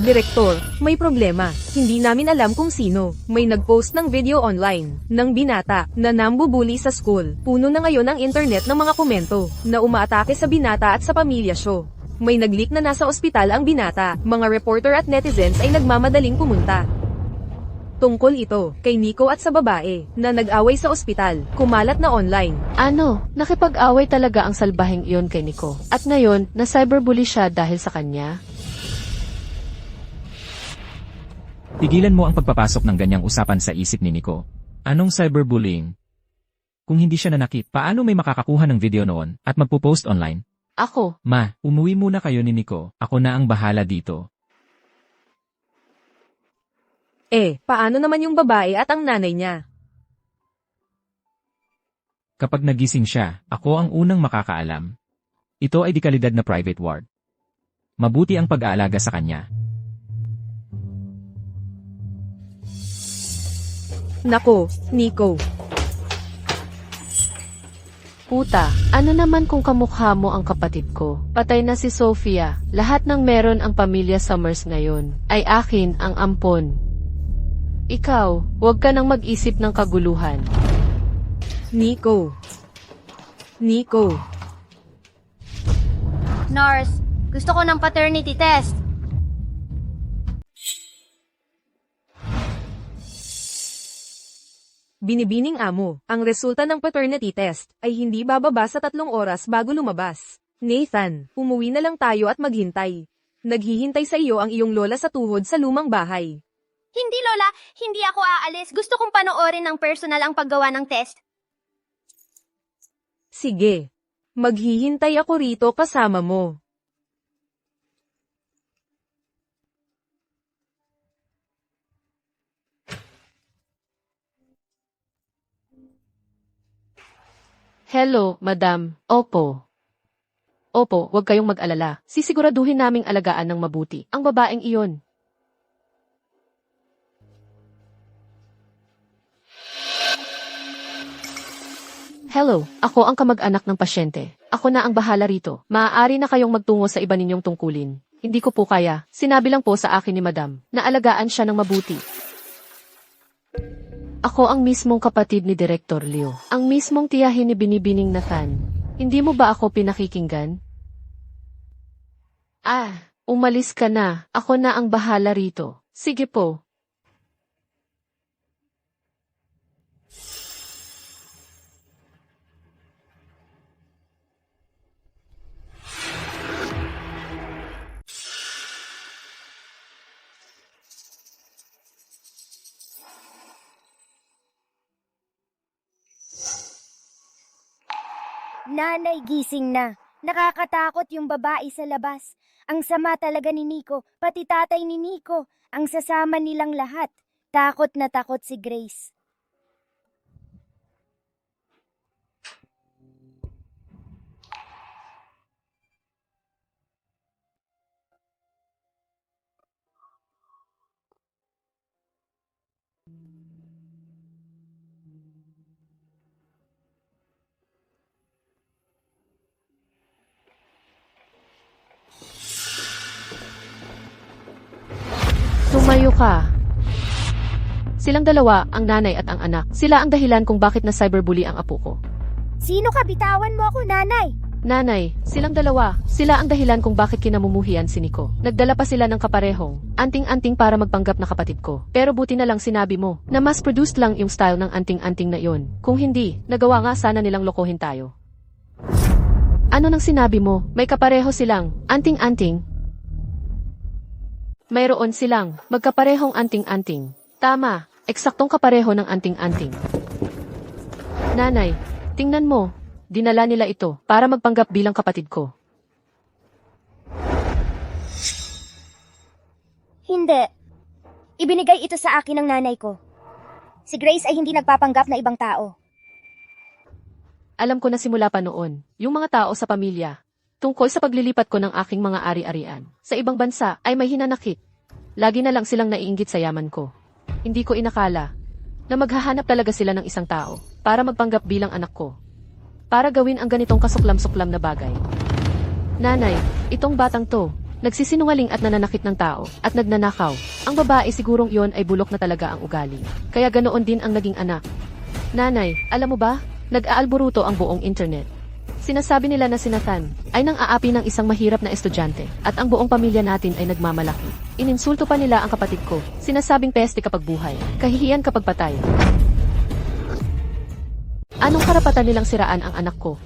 [SPEAKER 1] Direktor, may problema. Hindi namin alam kung sino. May nag-post ng video online ng binata na nambubuli sa school. Puno na ngayon ang internet ng mga komento na umaatake sa binata at sa pamilya show. May nag-leak na nasa ospital ang binata. Mga reporter at netizens ay nagmamadaling pumunta. Tungkol ito kay Nico at sa babae na nag-away sa ospital, kumalat na online.
[SPEAKER 3] Ano, nakipag-away talaga ang salbaheng iyon kay Nico. At ngayon, na-cyberbully siya dahil sa kanya?
[SPEAKER 2] Tigilan mo ang pagpapasok ng ganyang usapan sa isip ni Nico. Anong cyberbullying? Kung hindi siya nanakit, paano may makakakuha ng video noon at magpo-post online?
[SPEAKER 3] Ako,
[SPEAKER 2] Ma, umuwi muna kayo ni Nico. Ako na ang bahala dito.
[SPEAKER 1] Paano naman yung babae at ang nanay niya?
[SPEAKER 2] Kapag nagising siya, ako ang unang makakaalam. Ito ay dekalidad na private ward. Mabuti ang pag-aalaga sa kanya.
[SPEAKER 1] Nako, Nico.
[SPEAKER 3] puta, ano naman kung kamukha mo ang kapatid ko? Patay na si Sofia. Lahat ng meron ang pamilya Summers ngayon ay akin ang ampon. Ikaw, huwag ka nang mag-isip ng kaguluhan.
[SPEAKER 1] Nico. Nico.
[SPEAKER 5] Nurse, gusto ko ng paternity test.
[SPEAKER 1] Binibining amo, ang resulta ng paternity test ay hindi bababa sa 3 oras bago lumabas. Nathan, umuwi na lang tayo at maghintay. Naghihintay sa iyo ang iyong lola sa tuhod sa lumang bahay.
[SPEAKER 5] Hindi Lola, hindi ako aalis. Gusto kong panoorin ng personal ang paggawa ng test.
[SPEAKER 1] Sige. Maghihintay ako rito kasama mo.
[SPEAKER 3] Hello, madam. Opo. Opo, huwag kayong mag-alala. Sisiguraduhin naming alagaan ng mabuti ang babaeng iyon. Hello, ako ang kamag-anak ng pasyente. Ako na ang bahala rito. Maaari na kayong magtungo sa iba ninyong tungkulin. Hindi ko po kaya. Sinabi lang po sa akin ni madam na alagaan siya ng mabuti. Ako ang mismong kapatid ni Director Leo. Ang mismong tiyahin ni Binibining Nathan. Hindi mo ba ako pinakikinggan? Umalis ka na. Ako na ang bahala rito. Sige po.
[SPEAKER 5] Nanay, gising na. Nakakatakot yung babae sa labas. Ang sama talaga ni Nico, pati tatay ni Nico. Ang sasama nilang lahat. Takot na takot si Grace.
[SPEAKER 3] Tumayo ka. Silang dalawa, ang nanay at ang anak. Sila ang dahilan kung bakit na cyberbully ang apo ko.
[SPEAKER 5] Sino ka? Bitawan mo ako, nanay!
[SPEAKER 3] Nanay, silang dalawa. Sila ang dahilan kung bakit kinamumuhian si Nico. Nagdala pa sila ng kaparehong, anting-anting para magpanggap na kapatid ko. Pero buti na lang sinabi mo, na mas produced lang yung style ng anting-anting na yon. Kung hindi, nagawa nga sana nilang lokohin tayo. Ano nang sinabi mo? May kapareho silang, anting-anting. Mayroon silang, magkaparehong anting-anting. Tama, eksaktong kapareho ng anting-anting. Nanay, tingnan mo, dinala nila ito para magpanggap bilang kapatid ko.
[SPEAKER 5] Hindi. Ibinigay ito sa akin ng nanay ko. Si Grace ay hindi nagpapanggap na ibang tao.
[SPEAKER 3] Alam ko na simula pa noon, yung mga tao sa pamilya, tungkol sa paglilipat ko ng aking mga ari-arian sa ibang bansa ay may hinanakit. Lagi na lang silang naiinggit sa yaman ko. Hindi ko inakala na maghahanap talaga sila ng isang tao para magpanggap bilang anak ko. Para gawin ang ganitong kasuklam-suklam na bagay. Nanay, itong batang to, nagsisinungaling at nananakit ng tao at nagnanakaw. Ang babae sigurong iyon ay bulok na talaga ang ugali. Kaya ganoon din ang naging anak. Nanay, alam mo ba, nag-aalburuto ang buong internet. Sinasabi nila na si Nathan ay nang aapi ng isang mahirap na estudyante at ang buong pamilya natin ay nagmamalaki. Ininsulto pa nila ang kapatid ko. Sinasabing peste kapag buhay, kahihiyan kapag patay. Anong karapatan nilang siraan ang anak ko?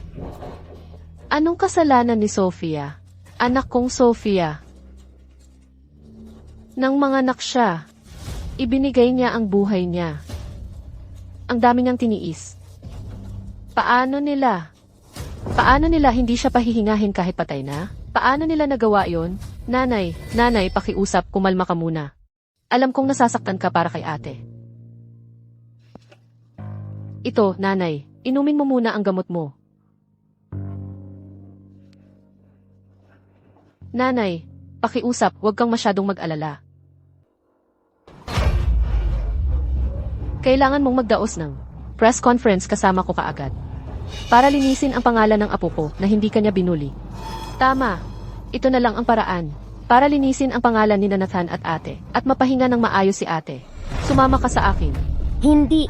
[SPEAKER 3] Anong kasalanan ni Sofia? Anak kong Sofia. Nang manganak siya, ibinigay niya ang buhay niya. Ang dami niyang tiniis. Paano nila hindi siya pahihingahin kahit patay na? Paano nila nagawa yon? Nanay, pakiusap, kumalma ka muna. Alam kong nasasaktan ka para kay ate. Ito, nanay, inumin mo muna ang gamot mo. Nanay, pakiusap, huwag kang masyadong mag-alala. Kailangan mong magdaos ng press conference kasama ko kaagad. Para linisin ang pangalan ng apo ko na hindi kanya binuli. Tama. Ito na lang ang paraan. Para linisin ang pangalan ni Nathan at ate. At mapahinga ng maayos si ate. Sumama ka sa akin.
[SPEAKER 5] Hindi.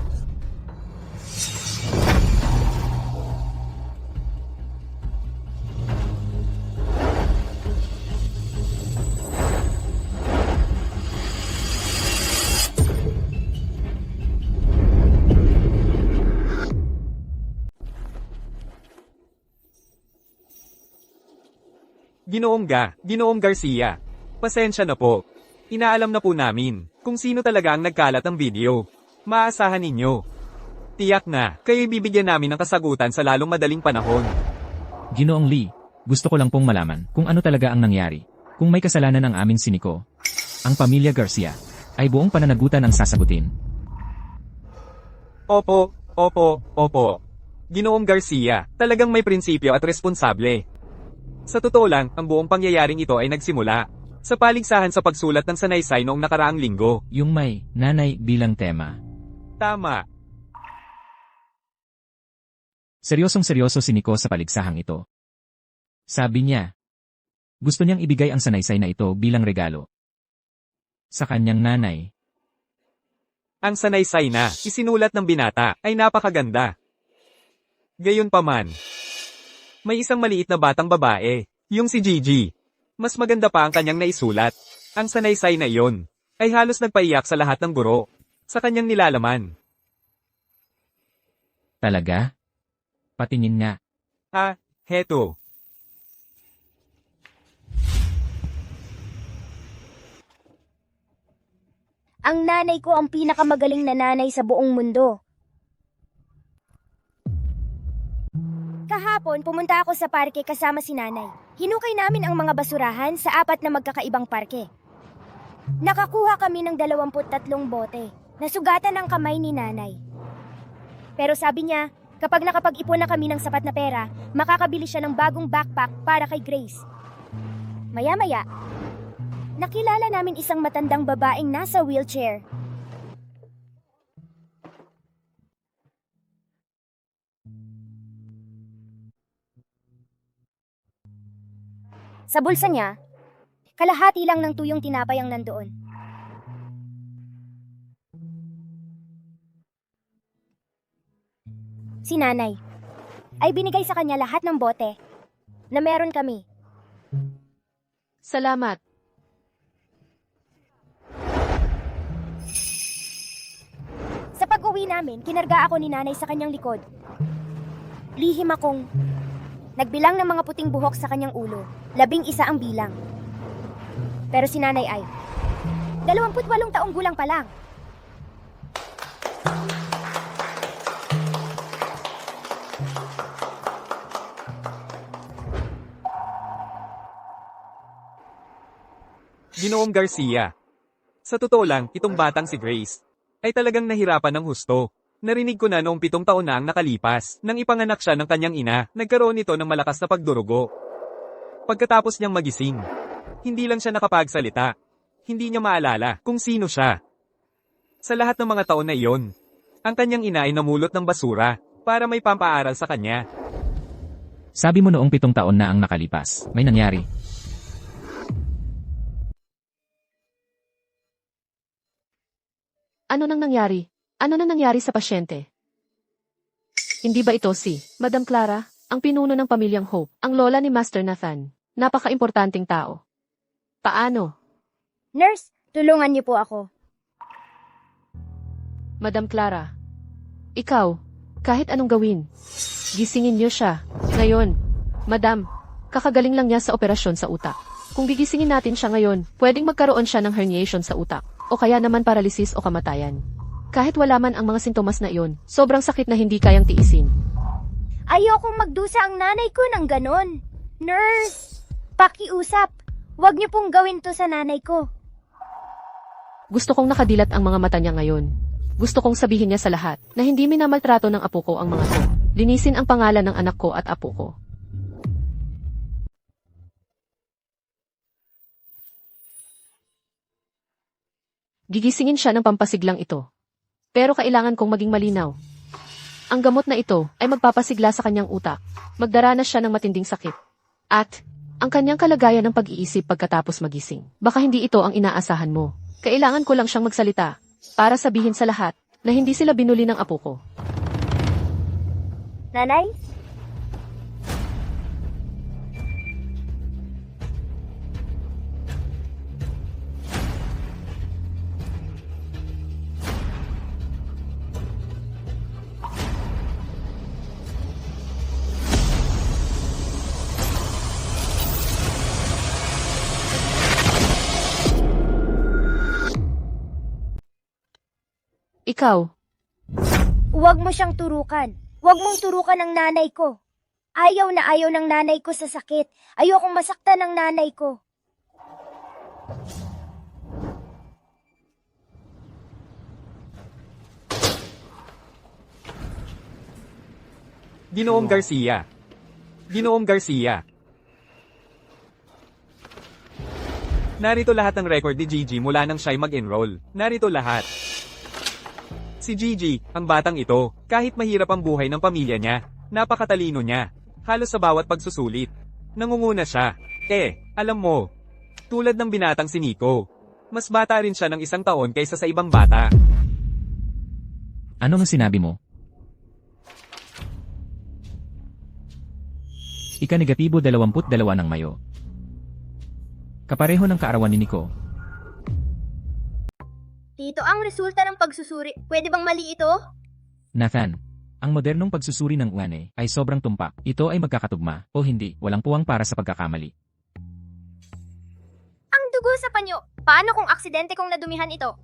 [SPEAKER 4] Ginoong Garcia. Pasensya na po. Inaalam na po namin kung sino talaga ang nagkalat ng video. Maasahan ninyo. Tiyak na, kayo'y bibigyan namin ng kasagutan sa lalong madaling panahon.
[SPEAKER 2] Ginoong Lee, gusto ko lang pong malaman kung ano talaga ang nangyari. Kung may kasalanan ang aming siniko, ang pamilya Garcia, ay buong pananagutan ang sasagutin.
[SPEAKER 4] Opo. Ginoong Garcia, talagang may prinsipyo at responsable. Sa totoo lang, ang buong pangyayaring ito ay nagsimula sa paligsahan sa pagsulat ng sanaysay noong nakaraang linggo.
[SPEAKER 2] Yung may nanay bilang tema.
[SPEAKER 4] Tama.
[SPEAKER 2] Seryosong-seryoso si Nico sa paligsahang ito. Sabi niya, gusto niyang ibigay ang sanaysay na ito bilang regalo sa kanyang nanay.
[SPEAKER 4] Ang sanaysay na isinulat ng binata ay napakaganda. Gayunpaman, may isang maliit na batang babae, yung si Gigi. Mas maganda pa ang kanyang naisulat. Ang sanaysay na iyon ay halos nagpaiyak sa lahat ng guro sa kanyang nilalaman.
[SPEAKER 2] Talaga? Patingin nga.
[SPEAKER 4] Heto.
[SPEAKER 5] Ang nanay ko ang pinakamagaling na nanay sa buong mundo. Kahapon, pumunta ako sa parke kasama si nanay. Hinukay namin ang mga basurahan sa 4 na magkakaibang parke. Nakakuha kami ng 23 bote. Nasugatan ang kamay ni nanay. Pero sabi niya, kapag nakapag-ipon na kami ng sapat na pera, makakabili siya ng bagong backpack para kay Grace. Maya-maya, nakilala namin isang matandang babaeng nasa wheelchair. Sa bulsa niya, kalahati lang ng tuyong tinapay ang nandoon. Si nanay ay binigay sa kanya lahat ng bote na meron kami.
[SPEAKER 3] Salamat.
[SPEAKER 5] Sa pag-uwi namin, kinarga ako ni nanay sa kanyang likod. Lihim akong nagbilang ng mga puting buhok sa kanyang ulo. 11 ang bilang. Pero si nanay ay 28 taong gulang pa lang.
[SPEAKER 4] Ginoong Garcia. Sa totoo lang, itong batang si Grace ay talagang nahirapan ng husto. Narinig ko na noong 7 taon na ang nakalipas, nang ipanganak siya ng kanyang ina, nagkaroon ito ng malakas na pagdurugo. Pagkatapos niyang magising, hindi lang siya nakapagsalita. Hindi niya maalala kung sino siya. Sa lahat ng mga taon na iyon, ang kanyang ina ay namulot ng basura para may pampaaral sa kanya.
[SPEAKER 2] Sabi mo noong 7 taon na ang nakalipas, may nangyari.
[SPEAKER 3] Ano nang nangyari? Ano nang nangyari sa pasyente? Hindi ba ito si Madam Clara, ang pinuno ng pamilyang Hope, ang lola ni Master Nathan? Napaka-importanting tao. Paano?
[SPEAKER 5] Nurse, tulungan niyo po ako.
[SPEAKER 3] Madam Clara, ikaw, kahit anong gawin, gisingin niyo siya. Ngayon, Madam, kakagaling lang niya sa operasyon sa utak. Kung gigisingin natin siya ngayon, pwedeng magkaroon siya ng herniation sa utak, o kaya naman paralysis o kamatayan. Kahit wala man ang mga sintomas na iyon, sobrang sakit na hindi kayang tiisin.
[SPEAKER 5] Ayokong magdusa ang nanay ko ng ganon. Nurse, pakiusap. Huwag niyo pong gawin to sa nanay ko.
[SPEAKER 3] Gusto kong nakadilat ang mga mata niya ngayon. Gusto kong sabihin niya sa lahat na hindi minamaltrato ng apo ko ang mga to. Linisin ang pangalan ng anak ko at apo ko. Gigisingin siya ng pampasiglang ito. Pero kailangan kong maging malinaw. Ang gamot na ito ay magpapasigla sa kanyang utak. Magdaranas siya ng matinding sakit. At ang kanyang kalagayan ng pag-iisip pagkatapos magising. Baka hindi ito ang inaasahan mo. Kailangan ko lang siyang magsalita para sabihin sa lahat na hindi sila binuli ng apo ko.
[SPEAKER 5] Nanay?
[SPEAKER 3] Ikaw,
[SPEAKER 5] Huwag mo siyang turukan. Huwag mong turukan ang nanay ko. Ayaw na ayaw ng nanay ko sa sakit. Ayokong masaktan ng nanay ko.
[SPEAKER 4] Ginoong Garcia. Ginoong Garcia. Narito lahat ng record ni Gigi mula nang siya'y mag-enroll. Narito lahat. Si Gigi, ang batang ito, kahit mahirap ang buhay ng pamilya niya, napakatalino niya. Halos sa bawat pagsusulit. Nangunguna siya. Alam mo, tulad ng binatang si Nico, mas bata rin siya ng 1 taon kaysa sa ibang bata.
[SPEAKER 2] Ano ang sinabi mo? Ika-22 ng Mayo. Kapareho ng kaarawan ni Nico.
[SPEAKER 5] Tito, ang resulta ng pagsusuri, pwede bang mali ito?
[SPEAKER 2] Nathan, ang modernong pagsusuri ng UANE ay sobrang tumpak. Ito ay magkakatugma, o hindi, walang puwang para sa pagkakamali.
[SPEAKER 5] Ang dugo sa panyo. Paano kung aksidente kong nadumihan ito?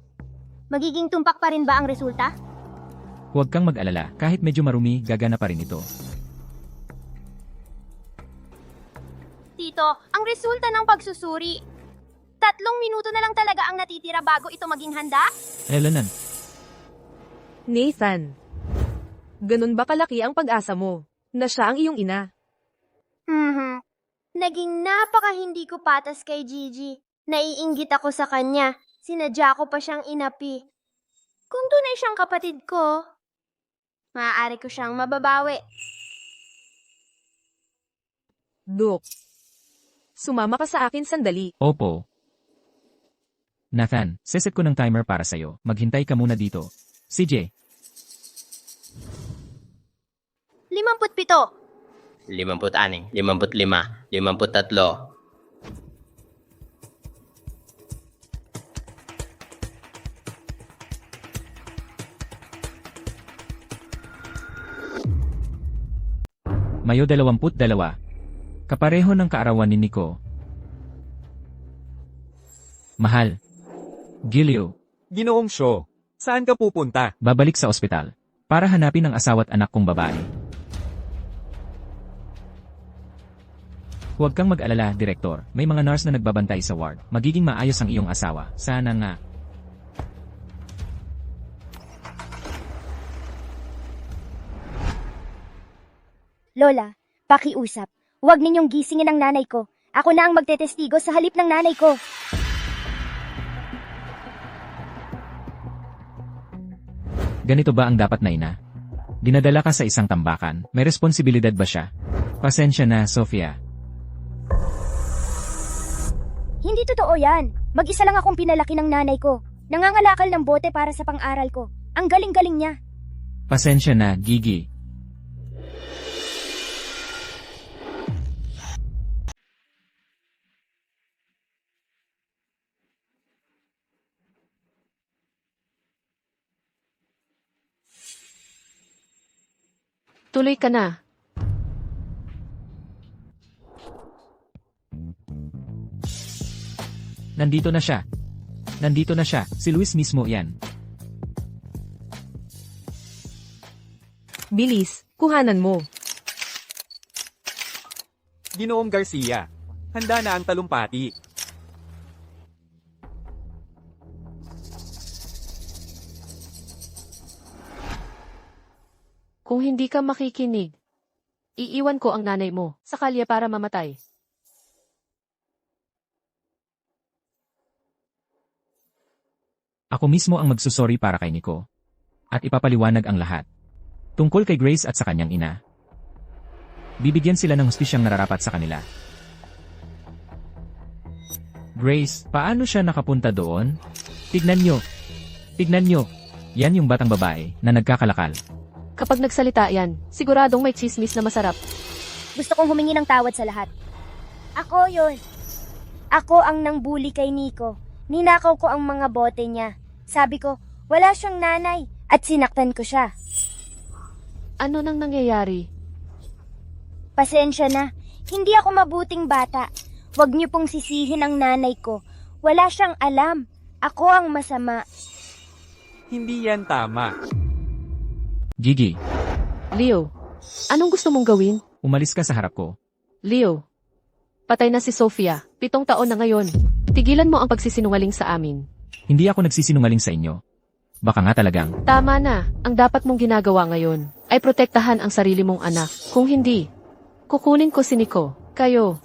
[SPEAKER 5] Magiging tumpak pa rin ba ang resulta?
[SPEAKER 2] Huwag kang mag-alala, kahit medyo marumi, gagana pa rin ito.
[SPEAKER 5] Tito, ang resulta ng pagsusuri. 3 minuto na lang talaga ang natitira bago ito maging handa?
[SPEAKER 2] Elanan,
[SPEAKER 1] Nathan. Ganun ba kalaki ang pag-asa mo, na siya ang iyong ina?
[SPEAKER 5] Naging napaka hindi ko patas kay Gigi. Naiinggit ako sa kanya. Sinadya ko pa siyang inapi. Kung tunay siyang kapatid ko, maaari ko siyang mababawi.
[SPEAKER 1] Duke. Sumama ka sa akin sandali.
[SPEAKER 2] opo. Nathan, seset ko ng timer para sa'yo. Maghintay ka muna dito. CJ,
[SPEAKER 5] 57.
[SPEAKER 7] 56, 55, 53.
[SPEAKER 2] Mayo 22. Kapareho ng kaarawan ni Nico. Mahal. Gilio,
[SPEAKER 4] Ginoong Sho, saan ka pupunta?
[SPEAKER 2] babalik sa ospital. Para hanapin ang asawa't anak kong babae. Huwag kang mag-alala, Direktor. May mga nurse na nagbabantay sa ward. Magiging maayos ang iyong asawa. Sana nga.
[SPEAKER 5] Lola, pakiusap. Huwag ninyong gisingin ang nanay ko. Ako na ang magtetestigo sa halip ng nanay ko.
[SPEAKER 2] Ganito ba ang dapat na ina? Dinadala ka sa isang tambakan. May responsibilidad ba siya? Pasensya na, Sofia.
[SPEAKER 5] Hindi totoo yan. Mag-isa lang akong pinalaki ng nanay ko. Nangangalakal ng bote para sa pang-aral ko. Ang galing-galing niya.
[SPEAKER 2] Pasensya na, Gigi.
[SPEAKER 3] tuloy ka na.
[SPEAKER 2] Nandito na siya. Nandito na siya. Si Luis mismo yan.
[SPEAKER 1] Bilis, kuhanan mo.
[SPEAKER 4] Ginoong Garcia, handa na ang talumpati.
[SPEAKER 3] Kung hindi ka makikinig, iiwan ko ang nanay mo sa kalye para mamatay.
[SPEAKER 2] Ako mismo ang magsusorry para kay Nico. At ipapaliwanag ang lahat. Tungkol kay Grace at sa kanyang ina. Bibigyan sila ng hustisyang nararapat sa kanila. Grace, paano siya nakapunta doon? Tignan nyo. Tignan nyo. Yan yung batang babae na nagkakalakal.
[SPEAKER 3] Kapag nagsalita yan, siguradong may chismis na masarap.
[SPEAKER 5] Gusto kong humingi ng tawad sa lahat. Ako yon. Ako ang nangbuli kay Nico. Ninakaw ko ang mga bote niya. Sabi ko, wala siyang nanay at sinaktan ko siya.
[SPEAKER 3] Ano nang nangyayari?
[SPEAKER 5] Pasensya na. Hindi ako mabuting bata. Huwag niyo pong sisihin ang nanay ko. Wala siyang alam. Ako ang masama.
[SPEAKER 4] Hindi yan tama.
[SPEAKER 2] Gigi,
[SPEAKER 3] Leo, anong gusto mong gawin?
[SPEAKER 2] umalis ka sa harap ko.
[SPEAKER 3] Leo, patay na si Sofia, 7 taon na ngayon. Tigilan mo ang pagsisinungaling sa amin.
[SPEAKER 2] Hindi ako nagsisinungaling sa inyo. Baka nga talagang,
[SPEAKER 3] Tama na, ang dapat mong ginagawa ngayon ay protektahan ang sarili mong anak. Kung hindi, kukunin ko si Nico. Kayo,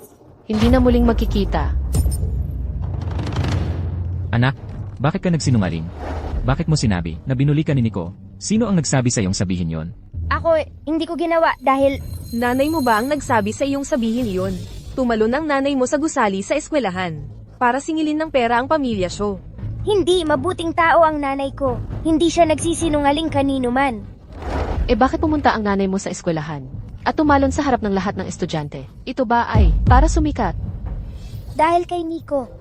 [SPEAKER 3] hindi na muling magkikita.
[SPEAKER 2] anak, bakit ka nagsinungaling? Bakit mo sinabi na binuli ka ni Nico? Sino ang nagsabi sa iyong sabihin yon?
[SPEAKER 5] Ako, hindi ko ginawa dahil
[SPEAKER 1] Nanay mo ba ang nagsabi sa iyong sabihin iyon? Tumalon ang nanay mo sa gusali sa eskwelahan. Para singilin ng pera ang pamilya siyo.
[SPEAKER 5] hindi mabuting tao ang nanay ko. Hindi siya nagsisinungaling kanino man.
[SPEAKER 3] Eh bakit pumunta ang nanay mo sa eskwelahan? At tumalon sa harap ng lahat ng estudyante? Ito ba ay para sumikat?
[SPEAKER 5] Dahil kay Nico.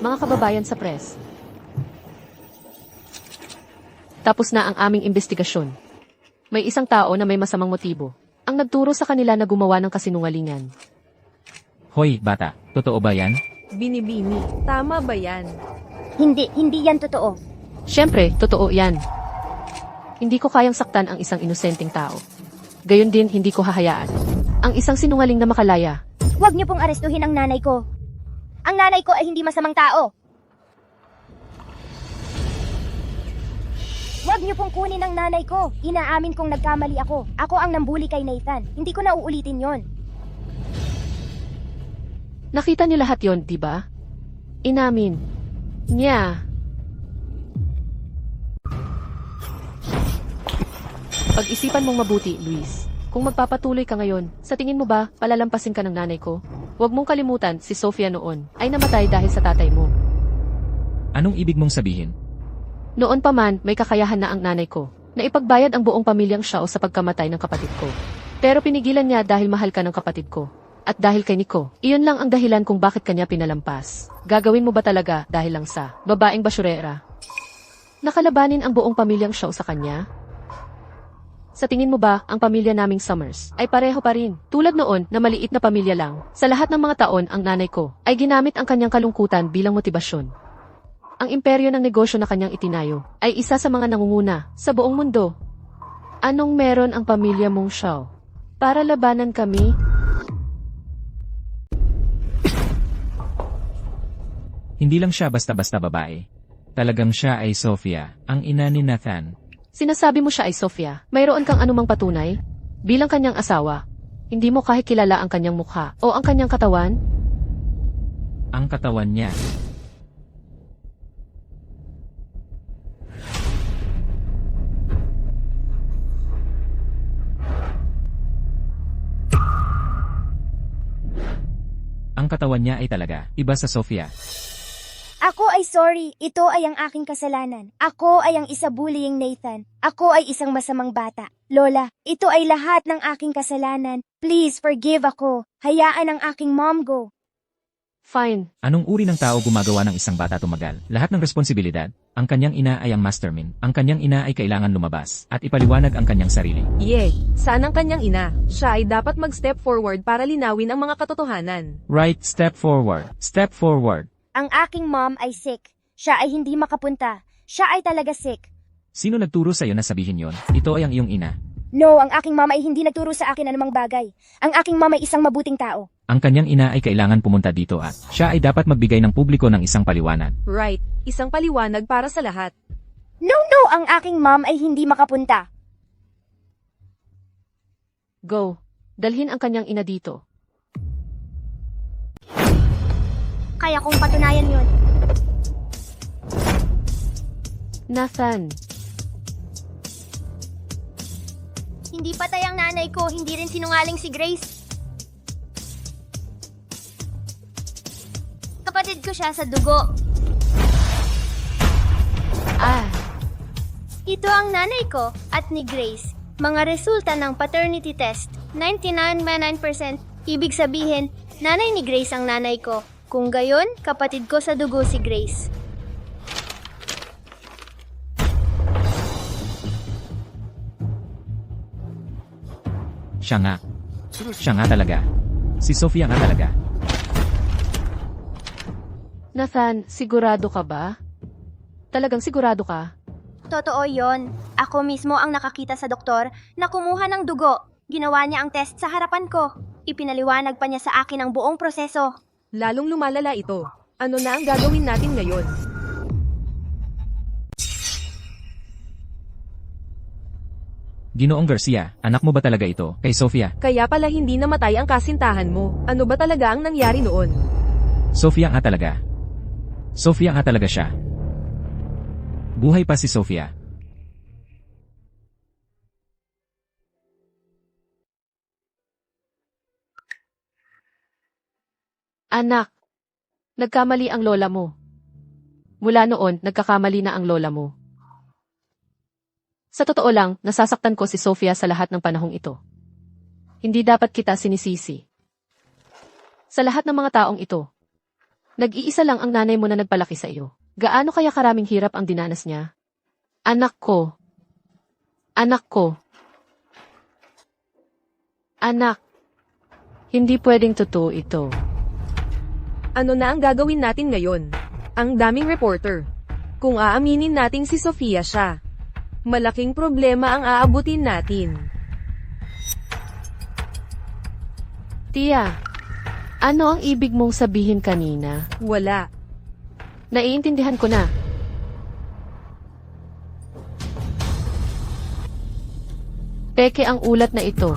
[SPEAKER 3] Mga kababayan sa press. Tapos na ang aming investigasyon. May isang tao na may masamang motibo ang nagturo sa kanila na gumawa ng kasinungalingan.
[SPEAKER 2] Hoy, bata, totoo ba yan?
[SPEAKER 1] Binibini, tama ba yan?
[SPEAKER 5] Hindi yan totoo.
[SPEAKER 3] Siyempre, totoo yan. Hindi ko kayang saktan ang isang inosenteng tao. Gayon din, hindi ko hahayaan ang isang sinungaling na makalaya.
[SPEAKER 5] Huwag niyo pong arestuhin ang nanay ko. Ang nanay ko ay hindi masamang tao. Huwag niyo pong kunin ang nanay ko. Inaamin kong nagkamali ako. Ako ang nambuli kay Nathan. Hindi ko na uulitin yon.
[SPEAKER 3] Nakita niyo lahat yon, di ba? Inamin niya. Pag-isipan mong mabuti, Luis. Kung magpapatuloy ka ngayon, sa tingin mo ba, palalampasin ka ng nanay ko? Huwag mong kalimutan, si Sofia noon ay namatay dahil sa tatay mo.
[SPEAKER 2] Anong ibig mong sabihin?
[SPEAKER 3] Noon pa man, may kakayahan na ang nanay ko na ipagbayad ang buong pamilyang Shaw sa pagkamatay ng kapatid ko. Pero pinigilan niya dahil mahal ka ng kapatid ko. At dahil kay Nico, iyon lang ang dahilan kung bakit kanya pinalampas. Gagawin mo ba talaga dahil lang sa babaeng basurera? Nakalabanin ang buong pamilyang Shaw sa kanya? Sa tingin mo ba, ang pamilya naming Summers ay pareho pa rin? Tulad noon na maliit na pamilya lang, sa lahat ng mga taon ang nanay ko ay ginamit ang kanyang kalungkutan bilang motibasyon. Ang imperyo ng negosyo na kanyang itinayo ay isa sa mga nangunguna sa buong mundo. Anong meron ang pamilya mong Shaw para labanan kami?
[SPEAKER 2] Hindi lang siya basta-basta babae. Talagang siya ay Sofia, ang ina ni Nathan.
[SPEAKER 3] Sinasabi mo siya ay Sofia. Mayroon kang anumang patunay? Bilang kanyang asawa, hindi mo kahit kilala ang kanyang mukha o ang kanyang katawan?
[SPEAKER 2] Ang katawan niya. Ang katawan niya ay talaga iba sa Sofia.
[SPEAKER 5] Ako ay sorry. Ito ay ang aking kasalanan. Ako ay ang isa-bullying Nathan. Ako ay isang masamang bata. Lola, ito ay lahat ng aking kasalanan. Please forgive ako. Hayaan ang aking mom go.
[SPEAKER 3] Fine.
[SPEAKER 2] Anong uri ng tao gumagawa ng isang bata tumagal? Lahat ng responsibilidad. Ang kanyang ina ay ang mastermind. Ang kanyang ina ay kailangan lumabas at ipaliwanag ang kanyang sarili.
[SPEAKER 1] Saan ang kanyang ina? Siya ay dapat mag-step forward para linawin ang mga katotohanan.
[SPEAKER 2] Right, step forward. Step forward.
[SPEAKER 5] Ang aking mom ay sick. Siya ay hindi makapunta. Siya ay talaga sick.
[SPEAKER 2] Sino nagturo sa iyo na sabihin yon? Ito ay ang iyong ina.
[SPEAKER 5] No, ang aking mama ay hindi nagturo sa akin anumang bagay. Ang aking mama ay isang mabuting tao.
[SPEAKER 2] Ang kanyang ina ay kailangan pumunta dito at siya ay dapat magbigay ng publiko ng isang paliwanag.
[SPEAKER 1] Right, isang paliwanag para sa lahat.
[SPEAKER 5] No, ang aking mom ay hindi makapunta.
[SPEAKER 3] Go. Dalhin ang kanyang ina dito.
[SPEAKER 5] Kaya kong patunayan yun.
[SPEAKER 3] Nathan.
[SPEAKER 5] Hindi patay ang nanay ko, hindi rin sinungaling si Grace. Kapatid ko siya sa dugo. Ito ang nanay ko at ni Grace. Mga resulta ng paternity test. 99.9%. Ibig sabihin, nanay ni Grace ang nanay ko. Kung gayon, kapatid ko sa dugo si Grace.
[SPEAKER 2] Siya nga. Siya nga talaga. Si Sofia nga talaga.
[SPEAKER 3] Nathan, sigurado ka ba? Talagang sigurado ka?
[SPEAKER 5] Totoo yon. Ako mismo ang nakakita sa doktor na kumuha ng dugo. Ginawa niya ang test sa harapan ko. Ipinaliwanag pa niya sa akin ang buong proseso.
[SPEAKER 1] Lalong lumalala ito. Ano na ang gagawin natin ngayon?
[SPEAKER 2] Ginoong Garcia, anak mo ba talaga ito, kay Sofia?
[SPEAKER 1] Kaya pala hindi namatay ang kasintahan mo. Ano ba talaga ang nangyari noon?
[SPEAKER 2] Sofia nga talaga. Sofia nga talaga siya. Buhay pa si Sofia.
[SPEAKER 3] Anak, nagkamali ang lola mo. Mula noon, nagkakamali na ang lola mo. Sa totoo lang, nasasaktan ko si Sofia sa lahat ng panahong ito. Hindi dapat kita sinisisi. Sa lahat ng mga taong ito, nag-iisa lang ang nanay mo na nagpalaki sa iyo. Gaano kaya karaming hirap ang dinanas niya? Anak ko. Anak ko. Anak. Hindi pwedeng totoo ito.
[SPEAKER 1] Ano na ang gagawin natin ngayon? Ang daming reporter. Kung aaminin nating si Sofia siya, malaking problema ang aabutin natin.
[SPEAKER 3] Tia, ano ang ibig mong sabihin kanina?
[SPEAKER 1] Wala.
[SPEAKER 3] Naiintindihan ko na. Peke ang ulat na ito.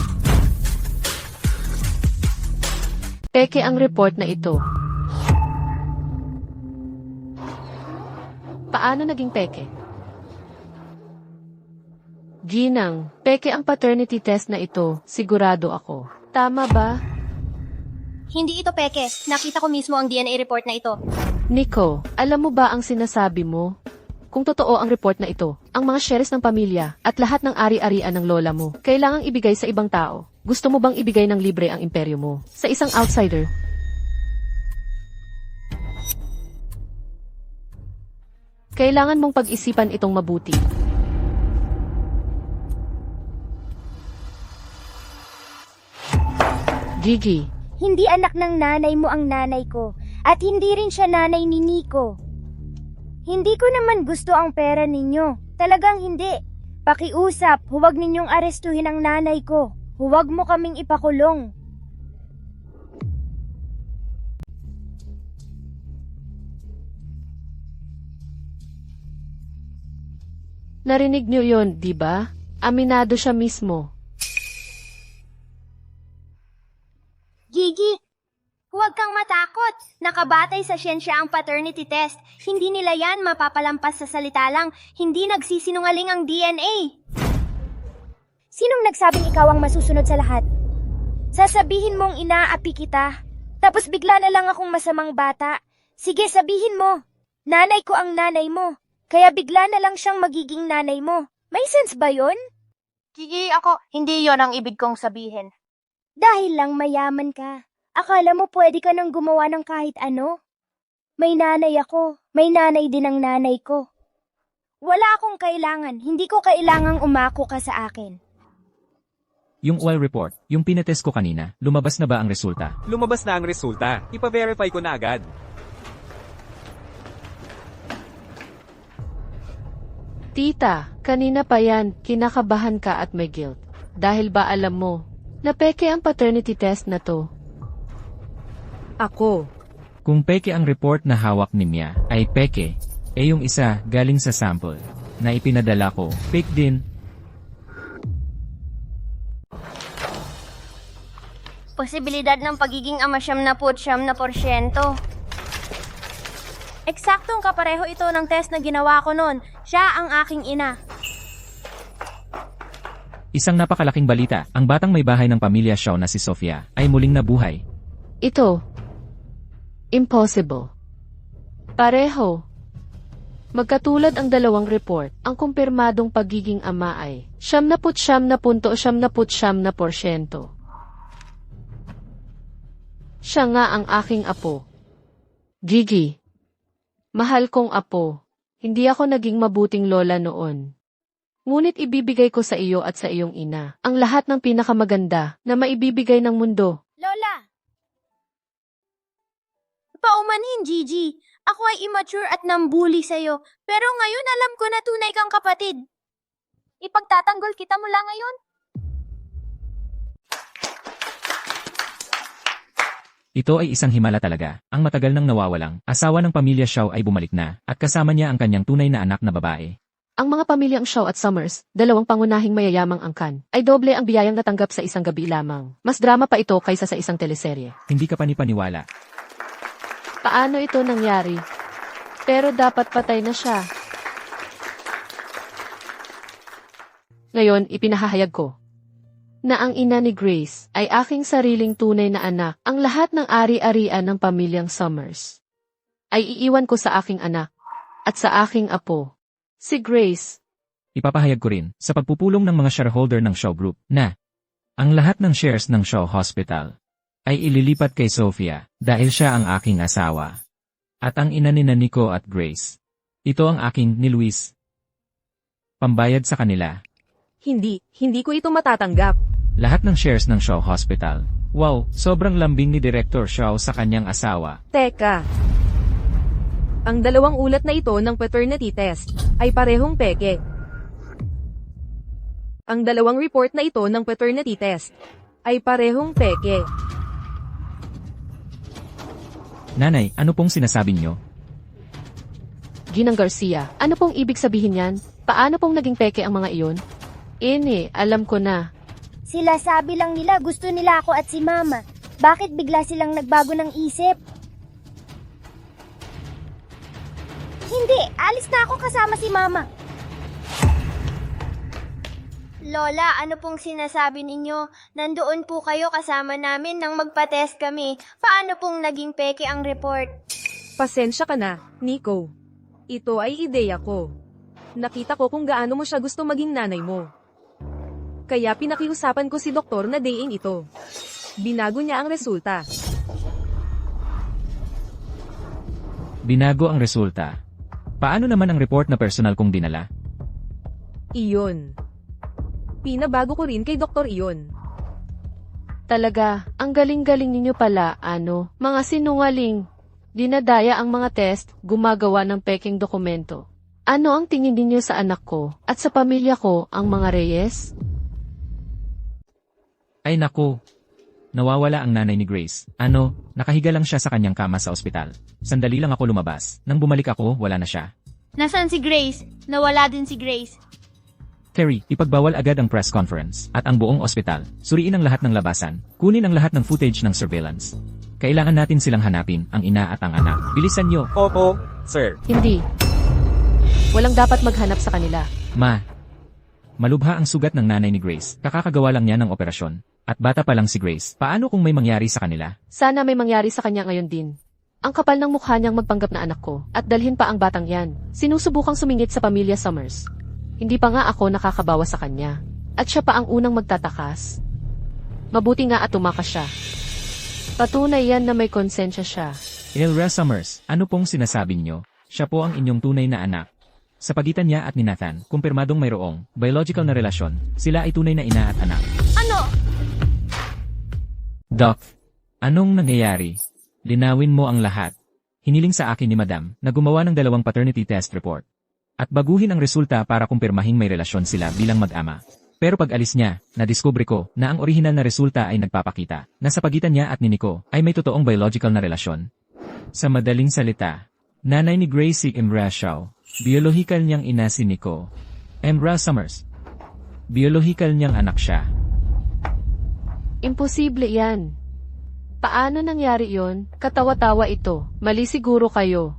[SPEAKER 3] Peke ang report na ito. Paano naging peke? Ginang, peke ang paternity test na ito, sigurado ako. Tama ba?
[SPEAKER 5] Hindi ito peke. Nakita ko mismo ang DNA report na ito.
[SPEAKER 3] Nico, alam mo ba ang sinasabi mo? Kung totoo ang report na ito, ang mga shares ng pamilya at lahat ng ari-arian ng lola mo, kailangang ibigay sa ibang tao. Gusto mo bang ibigay ng libre ang imperyo mo sa isang outsider? Kailangan mong pag-isipan itong mabuti. Gigi,
[SPEAKER 5] Hindi anak ng nanay mo ang nanay ko. At hindi rin siya nanay ni Nico. Hindi ko naman gusto ang pera ninyo. Talagang hindi. Pakiusap, huwag ninyong arestuhin ang nanay ko. Huwag mo kaming ipakulong.
[SPEAKER 3] narinig niyo yon, di ba? Aminado siya mismo.
[SPEAKER 5] Gigi, huwag kang matakot. Nakabatay sa siyensya ang paternity test. Hindi nila yan mapapalampas sa salita lang. Hindi nagsisinungaling ang DNA. Sinong nagsabing ikaw ang masusunod sa lahat? Sasabihin mong inaapi kita. Tapos bigla na lang akong masamang bata. Sige, sabihin mo. Nanay ko ang nanay mo. Kaya bigla na lang siyang magiging nanay mo. May sense ba yun?
[SPEAKER 8] Gigi, ako, hindi yon ang ibig kong sabihin.
[SPEAKER 5] Dahil lang mayaman ka. Akala mo pwede ka nang gumawa ng kahit ano? May nanay ako. May nanay din ang nanay ko. Wala akong kailangan. Hindi ko kailangang umako ka sa akin.
[SPEAKER 2] Yung oil report, yung pinetest ko kanina, lumabas na ba ang resulta?
[SPEAKER 4] Lumabas na ang resulta. Ipa-verify ko na agad.
[SPEAKER 3] Tita, kanina pa yan, kinakabahan ka at may guilt. Dahil ba alam mo, na peke ang paternity test na to?
[SPEAKER 1] Ako.
[SPEAKER 2] Kung peke ang report na hawak ni Mia ay peke, yung isa galing sa sample na ipinadala ko, fake din.
[SPEAKER 5] Posibilidad ng pagiging ama 79%. Eksaktong kapareho ito ng test na ginawa ko noon. Siya ang aking ina.
[SPEAKER 2] Isang napakalaking balita, ang batang may bahay ng pamilya Shaw na si Sofia ay muling nabuhay.
[SPEAKER 3] Ito. Impossible. Pareho. Magkatulad ang dalawang report, ang kumpirmadong pagiging ama ay 79.79%. Siya nga ang aking apo. Gigi. Mahal kong apo. Hindi ako naging mabuting lola noon. Ngunit ibibigay ko sa iyo at sa iyong ina ang lahat ng pinakamaganda na maibibigay ng mundo.
[SPEAKER 5] Lola! Paumanhin, Gigi. Ako ay immature at nambuli sa'yo, pero ngayon alam ko na tunay kang kapatid. Ipagtatanggol kita mula ngayon.
[SPEAKER 2] Ito ay isang himala talaga. Ang matagal nang nawawalang asawa ng pamilya Shaw ay bumalik na at kasama niya ang kanyang tunay na anak na babae.
[SPEAKER 3] Ang mga pamilyang Shaw at Summers, dalawang pangunahing mayayamang angkan, ay doble ang biyayang natanggap sa isang gabi lamang. Mas drama pa ito kaysa sa isang teleserye.
[SPEAKER 2] Hindi ka panipaniwala.
[SPEAKER 3] Paano ito nangyari? Pero dapat patay na siya. Ngayon, ipinahahayag ko na ang ina ni Grace ay aking sariling tunay na anak. Ang lahat ng ari-arian ng pamilyang Summers ay iiwan ko sa aking anak at sa aking apo, si Grace.
[SPEAKER 2] Ipapahayag ko rin sa pagpupulong ng mga shareholder ng Shaw Group na ang lahat ng shares ng Shaw Hospital ay ililipat kay Sophia dahil siya ang aking asawa. At ang ina ni Nico at Grace. Ito ang aking ni Luis. Pambayad sa kanila.
[SPEAKER 1] Hindi ko ito matatanggap.
[SPEAKER 2] Lahat ng shares ng Shaw Hospital. Wow, sobrang lambing ni Director Shaw sa kanyang asawa.
[SPEAKER 1] Teka. Ang dalawang ulat na ito ng paternity test ay parehong peke. Ang dalawang report na ito ng paternity test ay parehong peke.
[SPEAKER 2] Nanay, ano pong sinasabi niyo?
[SPEAKER 3] Ginang Garcia, ano pong ibig sabihin yan? Paano pong naging peke ang mga iyon? Alam ko na.
[SPEAKER 5] Sila sabi lang nila gusto nila ako at si Mama. Bakit bigla silang nagbago ng isip? Hindi, alis na ako kasama si Mama. Lola, ano pong sinasabi ninyo? Nandoon po kayo kasama namin nang magpa-test kami. Paano pong naging peke ang report?
[SPEAKER 1] Pasensya ka na, Nico. Ito ay ideya ko. Nakita ko kung gaano mo siya gusto maging nanay mo. Kaya pinakiusapan ko si doktor na dayin ito. Binago niya ang resulta.
[SPEAKER 2] Binago ang resulta. Paano naman ang report na personal kong dinala?
[SPEAKER 1] Iyon. Pinabago ko rin kay doktor iyon.
[SPEAKER 3] Talaga, ang galing-galing ninyo pala, mga sinungaling. Dinadaya ang mga test, gumagawa ng peking dokumento. Ano ang tingin ninyo sa anak ko at sa pamilya ko, ang mga Reyes?
[SPEAKER 2] Ay naku. Nawawala ang nanay ni Grace. Nakahiga lang siya sa kanyang kama sa ospital. Sandali lang ako lumabas. Nang bumalik ako, wala na siya.
[SPEAKER 5] Nasaan si Grace? Nawala din si Grace.
[SPEAKER 2] Terry, ipagbawal agad ang press conference at ang buong ospital. Suriin ang lahat ng labasan. Kunin ang lahat ng footage ng surveillance. Kailangan natin silang hanapin, ang ina at ang anak. Bilisan nyo.
[SPEAKER 4] Opo, sir.
[SPEAKER 3] Hindi. Walang dapat maghanap sa kanila.
[SPEAKER 2] Malubha ang sugat ng nanay ni Grace. Kakakagawa lang niya ng operasyon. At bata pa lang si Grace. Paano kung may mangyari sa kanila?
[SPEAKER 3] Sana may mangyari sa kanya ngayon din. Ang kapal ng mukha niyang magpanggap na anak ko at dalhin pa ang batang yan. Sinusubukang sumingit sa pamilya Summers. Hindi pa nga ako nakakabawa sa kanya. At siya pa ang unang magtatakas. Mabuti nga at tumakas siya. Patunay yan na may konsensya siya.
[SPEAKER 2] Ilra Summers, ano pong sinasabi niyo? Siya po ang inyong tunay na anak. Sa pagitan niya at ni Nathan, kumpirmadong mayroong biological na relasyon. Sila ay tunay na ina at anak.
[SPEAKER 5] Ano?
[SPEAKER 2] Doc, anong nangyayari? Linawin mo ang lahat. Hiniling sa akin ni Madam na gumawa ng 2 paternity test report. At baguhin ang resulta para kumpirmahing may relasyon sila bilang mag-ama. Pero pag alis niya, nadiskubre ko na ang orihinal na resulta ay nagpapakita na sa pagitan niya at ni Nico ay may totoong biological na relasyon. Sa madaling salita, nanay ni Grace si Imra Shaw. Biyolohikal niyang ina si Nico. Imra Summers. Biyolohikal niyang anak siya.
[SPEAKER 3] Imposible yan. Paano nangyari yon? Katawa-tawa ito. Mali siguro kayo.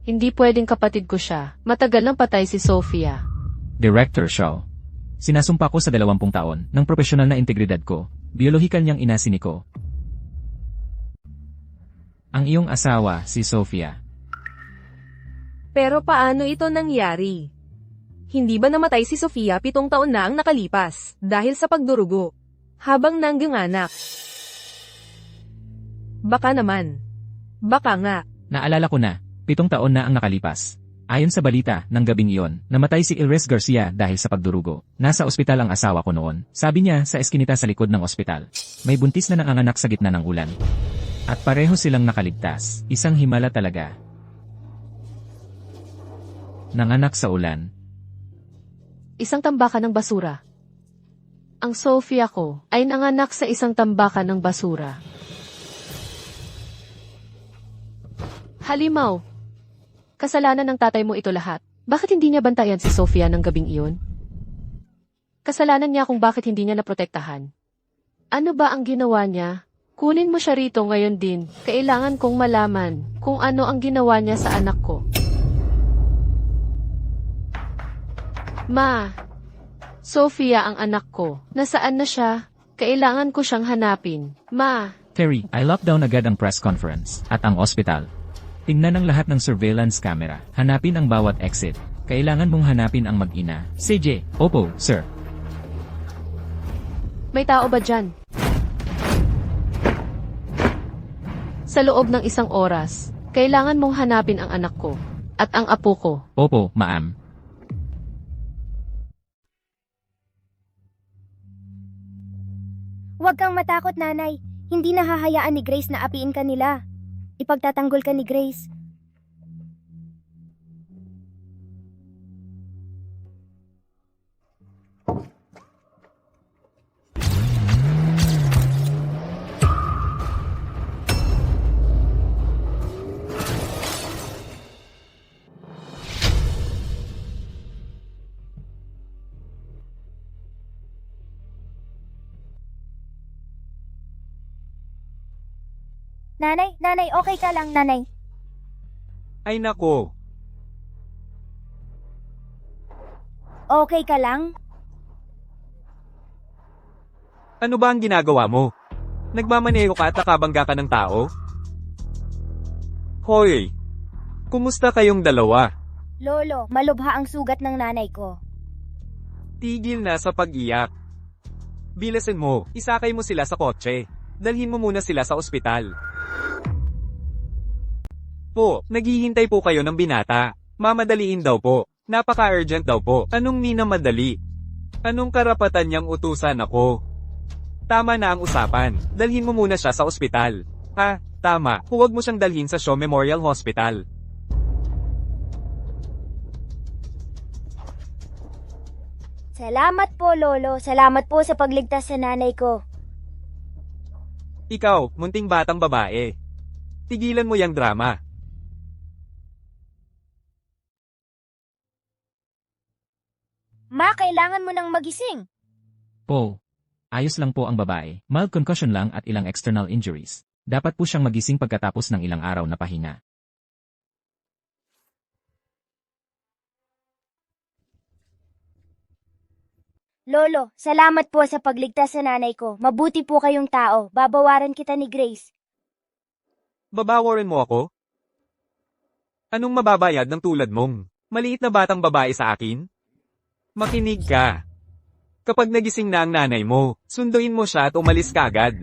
[SPEAKER 3] Hindi pwedeng kapatid ko siya. Matagal nang patay si Sophia.
[SPEAKER 2] Director Shaw. Sinasumpa ko sa 20 taon ng profesional na integridad ko. Biyolohikal niyang ina si Nico. Ang iyong asawa, si Sophia.
[SPEAKER 1] Pero paano ito nangyari? Hindi ba namatay si Sofia 7 taon na ang nakalipas dahil sa pagdurugo habang nangganganak? Baka naman. Baka nga.
[SPEAKER 2] Naalala ko na, 7 taon na ang nakalipas. Ayon sa balita ng gabing iyon, namatay si Ilres Garcia dahil sa pagdurugo. Nasa ospital ang asawa ko noon. Sabi niya sa eskinita sa likod ng ospital. May buntis na nanganganak sa gitna ng ulan. At pareho silang nakaligtas. Isang himala talaga. Nanganak sa ulan.
[SPEAKER 3] Isang tambakan ng basura. Ang Sofia ko ay nanganak sa isang tambakan ng basura. Halimaw. Kasalanan ng tatay mo ito lahat. Bakit hindi niya bantayan si Sofia ng gabing iyon? Kasalanan niya kung bakit hindi niya naprotektahan. Ano ba ang ginawa niya? Kunin mo siya rito ngayon din. Kailangan kong malaman kung ano ang ginawa niya sa anak ko. Ma, Sofia ang anak ko. Nasaan na siya? Kailangan ko siyang hanapin. Ma,
[SPEAKER 2] Terry, I locked down agad ang press conference at ang ospital. Tingnan ang lahat ng surveillance camera. Hanapin ang bawat exit. Kailangan mong hanapin ang mag-ina. CJ, opo, sir.
[SPEAKER 3] may tao ba dyan? Sa loob ng 1 oras, kailangan mong hanapin ang anak ko at ang apo ko.
[SPEAKER 2] Opo, ma'am.
[SPEAKER 5] Huwag kang matakot, nanay. Hindi nahahayaan ni Grace na apiin ka nila. Ipagtatanggol ka ni Grace. Nanay, okay ka lang, nanay.
[SPEAKER 4] Ay nako,
[SPEAKER 5] Okay ka lang?
[SPEAKER 4] ano ba ang ginagawa mo? Nagmamaneho ka at nakabangga ka ng tao? Hoy, kumusta kayong dalawa?
[SPEAKER 5] Lolo, malubha ang sugat ng nanay ko.
[SPEAKER 4] Tigil na sa pag-iyak. Bilasin mo, isakay mo sila sa kotse. Dalhin mo muna sila sa ospital. Po, naghihintay po kayo ng binata. Mamadaliin daw po. Napaka-urgent daw po. Anong minamadali? Anong karapatan niyang utusan ako? Tama na ang usapan. Dalhin mo muna siya sa ospital. Ha, tama. Huwag mo siyang dalhin sa Shaw Memorial Hospital.
[SPEAKER 5] Salamat po, Lolo. Salamat po sa pagligtas sa nanay ko.
[SPEAKER 4] Ikaw, munting batang babae. Tigilan mo yang drama.
[SPEAKER 5] Ma, kailangan mo nang magising.
[SPEAKER 2] Po. Ayos lang po ang babae. Mild concussion lang at ilang external injuries. Dapat po siyang magising pagkatapos ng ilang araw na pahinga.
[SPEAKER 5] Lolo, salamat po sa pagligtas sa nanay ko. Mabuti po kayong tao. Babawaran kita ni Grace.
[SPEAKER 4] Babawarin mo ako? Anong mababayad ng tulad mong maliit na batang babae sa akin? Makinig ka. Kapag nagising na ang nanay mo, sunduin mo siya at umalis ka agad.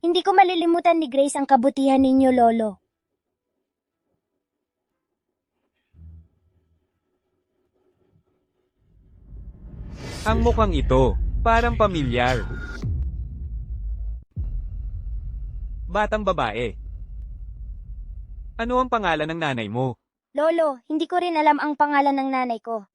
[SPEAKER 5] Hindi ko malilimutan ni Grace ang kabutihan ninyo, Lolo.
[SPEAKER 4] Ang mukhang ito, parang pamilyar. Batang babae. Ano ang pangalan ng nanay mo?
[SPEAKER 5] Lolo, hindi ko rin alam ang pangalan ng nanay ko.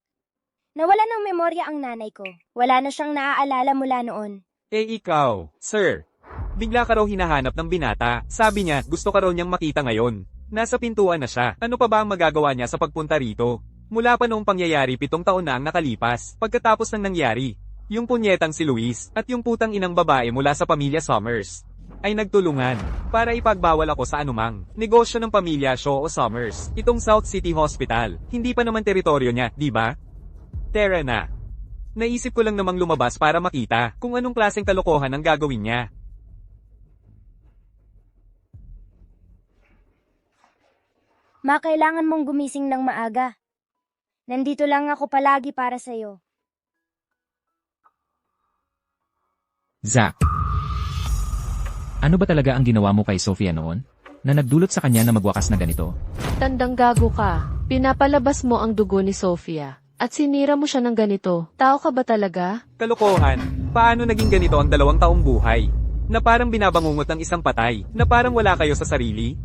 [SPEAKER 5] Nawala ng memorya ang nanay ko. Wala na siyang naaalala mula noon.
[SPEAKER 4] Eh ikaw, sir. Bigla ka raw hinahanap ng binata. Sabi niya, gusto ka raw niyang makita ngayon. Nasa pintuan na siya. Ano pa ba ang magagawa niya sa pagpunta rito? Mula pa noong pangyayari 7 taon na ang nakalipas, pagkatapos ng nangyari, yung punyetang si Luis, at yung putang inang babae mula sa pamilya Summers, ay nagtulungan, para ipagbawal ako sa anumang negosyo ng pamilya Shaw o Summers, itong South City Hospital, hindi pa naman teritoryo niya, di ba? Tara na. Naisip ko lang namang lumabas para makita, kung anong klaseng kalokohan ang gagawin niya.
[SPEAKER 5] Ma, kailangan mong gumising ng maaga. Nandito lang ako palagi para sa'yo.
[SPEAKER 2] Zack. Ano ba talaga ang ginawa mo kay Sofia noon? Na nagdulot sa kanya na magwakas na ganito?
[SPEAKER 3] Tandang gago ka. Pinapalabas mo ang dugo ni Sofia. At sinira mo siya ng ganito. Tao ka ba talaga?
[SPEAKER 4] Kalokohan, paano naging ganito ang 2 taong buhay? Na parang binabangungot ng isang patay, na parang wala kayo sa sarili?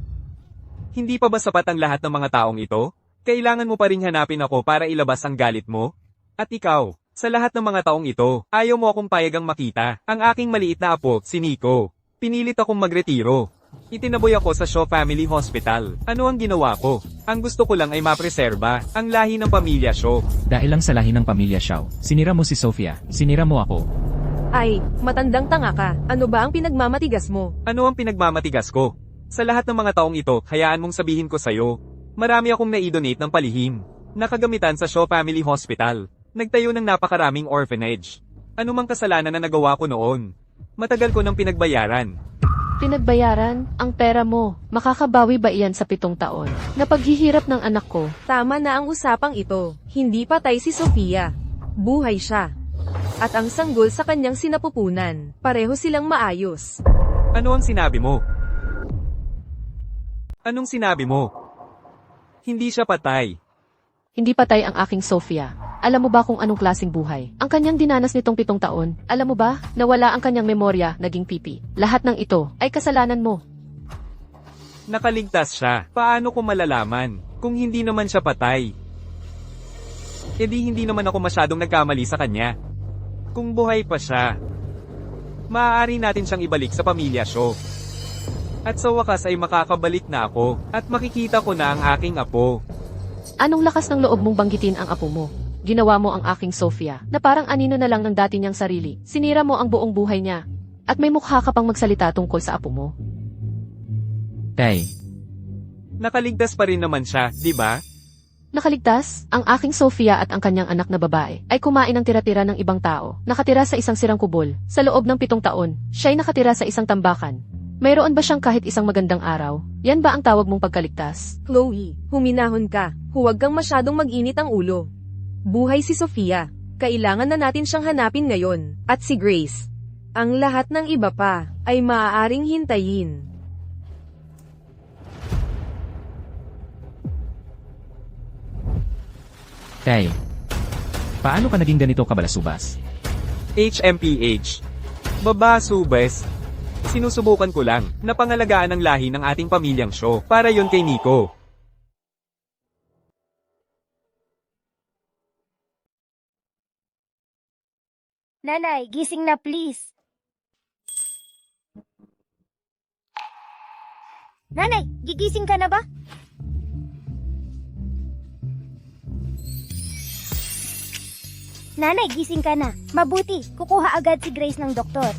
[SPEAKER 4] Hindi pa ba sapat ang lahat ng mga taong ito? Kailangan mo pa ring hanapin ako para ilabas ang galit mo? At ikaw, sa lahat ng mga taong ito, ayaw mo akong payagang makita. Ang aking maliit na apo, si Nico. Pinilit akong magretiro. Itinaboy ako sa Shaw Family Hospital. Ano ang ginawa ko? Ang gusto ko lang ay mapreserba ang lahi ng pamilya Shaw.
[SPEAKER 2] Dahil lang sa lahi ng pamilya Shaw, sinira mo si Sofia, sinira mo ako.
[SPEAKER 1] Ay, matandang tanga ka. Ano ba ang pinagmamatigas mo?
[SPEAKER 4] Ano ang pinagmamatigas ko? Sa lahat ng mga taong ito, hayaan mong sabihin ko sa'yo. Marami akong na-donate ng palihim. Nakagamitan sa Shaw Family Hospital. Nagtayo ng napakaraming orphanage. Ano mang kasalanan na nagawa ko noon? Matagal ko nang pinagbayaran.
[SPEAKER 3] Pinagbayaran? Ang pera mo. Makakabawi ba iyan sa 7 taon? Na paghihirap ng anak ko?
[SPEAKER 1] Tama na ang usapang ito. Hindi patay si Sofia. Buhay siya. At ang sanggol sa kanyang sinapupunan. Pareho silang maayos.
[SPEAKER 4] Ano ang sinabi mo? Anong sinabi mo? Hindi siya patay.
[SPEAKER 3] Hindi patay ang aking Sofia. Alam mo ba kung anong klaseng buhay? Ang kanyang dinanas nitong 7 taon. Alam mo ba, nawala ang kanyang memorya, naging pipi. Lahat ng ito ay kasalanan mo.
[SPEAKER 4] Nakaligtas siya. Paano ko malalaman kung hindi naman siya patay? E di hindi naman ako masyadong nagkamali sa kanya. Kung buhay pa siya, maaari natin siyang ibalik sa pamilya Shaw. At sa wakas ay makakabalik na ako at makikita ko na ang aking apo.
[SPEAKER 3] Anong lakas ng loob mong banggitin ang apo mo? Ginawa mo ang aking Sofia, na parang anino na lang ng dati niyang sarili. Sinira mo ang buong buhay niya. At may mukha ka pang magsalita tungkol sa apo mo.
[SPEAKER 2] Tay,
[SPEAKER 4] Nakaligtas pa rin naman siya, di ba?
[SPEAKER 3] Nakaligtas, ang aking Sofia at ang kanyang anak na babae ay kumain ng tira-tira ng ibang tao. Nakatira sa isang sirang kubol. Sa loob ng 7 taon, siya'y nakatira sa isang tambakan. Mayroon ba siyang kahit isang magandang araw? Yan ba ang tawag mong pagkaligtas?
[SPEAKER 1] Chloe, huminahon ka. Huwag kang masyadong mag-init ang ulo. Buhay si Sofia. Kailangan na natin siyang hanapin ngayon. At si Grace. Ang lahat ng iba pa ay maaaring hintayin.
[SPEAKER 2] Tay, paano ka naging ganito kabalasubas?
[SPEAKER 4] HMPH. Babasubes. Sinusubukan ko lang na pangalagaan ang lahi ng ating pamilyang Shaw para yon kay Nico.
[SPEAKER 5] Nanay, gising na please. Nanay, gigising ka na ba? Nanay, gising ka na. Mabuti, kukuha agad si Grace ng doktor.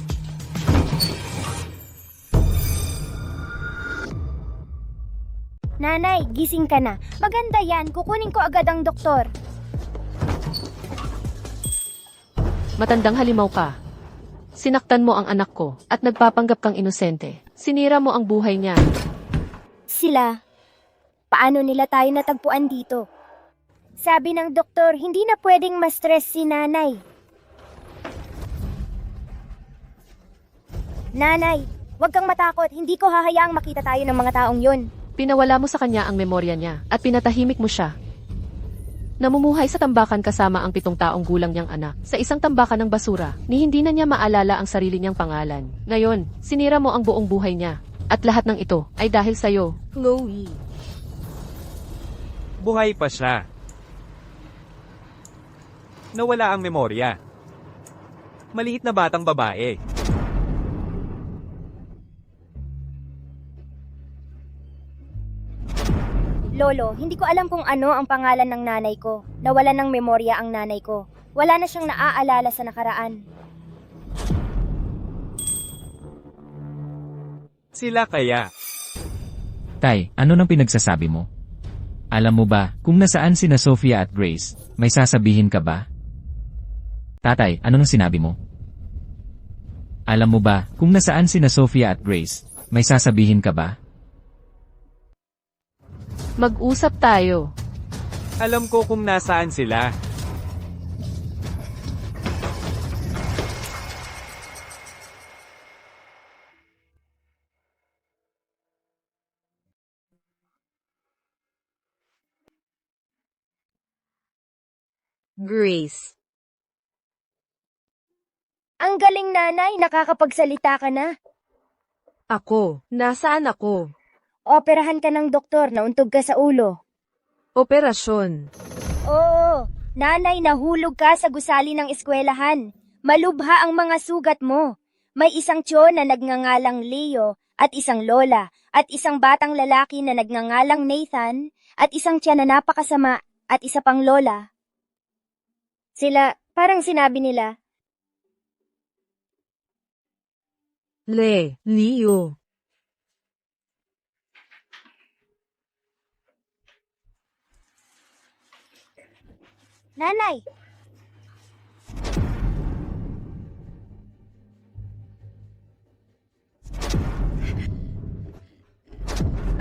[SPEAKER 5] Nanay, gising ka na. Maganda yan, kukunin ko agad ang doktor.
[SPEAKER 3] Matandang halimaw ka. Sinaktan mo ang anak ko at nagpapanggap kang inosente. Sinira mo ang buhay niya.
[SPEAKER 5] Sila, paano nila tayo natagpuan dito? Sabi ng doktor, hindi na pwedeng ma-stress si nanay. Nanay, huwag kang matakot. Hindi ko hahayaang makita tayo ng mga taong yun.
[SPEAKER 3] Pinawala mo sa kanya ang memorya niya at pinatahimik mo siya. Namumuhay sa tambakan kasama ang 7 taong gulang niyang anak sa isang tambakan ng basura ni hindi na niya maalala ang sarili niyang pangalan. Ngayon, sinira mo ang buong buhay niya at lahat ng ito ay dahil sa'yo.
[SPEAKER 1] Chloe.
[SPEAKER 4] Buhay pa siya. Nawala ang memorya. Maliit na batang babae.
[SPEAKER 5] Lolo, hindi ko alam kung ano ang pangalan ng nanay ko. Nawalan ng memorya ang nanay ko. Wala na siyang naaalala sa nakaraan.
[SPEAKER 4] Sila kaya.
[SPEAKER 2] Tay, ano nang pinagsasabi mo? Alam mo ba, kung nasaan sina Sofia at Grace, may sasabihin ka ba? Tatay, ano nang sinabi mo? Alam mo ba, kung nasaan sina Sofia at Grace, may sasabihin ka ba?
[SPEAKER 3] Mag-usap tayo.
[SPEAKER 4] Alam ko kung nasaan sila.
[SPEAKER 1] Grace.
[SPEAKER 5] Ang galing nanay, nakakapagsalita ka na.
[SPEAKER 1] Ako. Nasaan ako?
[SPEAKER 5] Operahan ka ng doktor, nauntog ka sa ulo.
[SPEAKER 1] Operasyon.
[SPEAKER 5] Oo, nanay, nahulog ka sa gusali ng eskwelahan. Malubha ang mga sugat mo. May isang tiyon na nagngangalang Leo at isang lola at isang batang lalaki na nagngangalang Nathan at isang tiyan na napakasama at isa pang lola. Sila, parang sinabi nila,
[SPEAKER 1] Leo.
[SPEAKER 5] Nanay,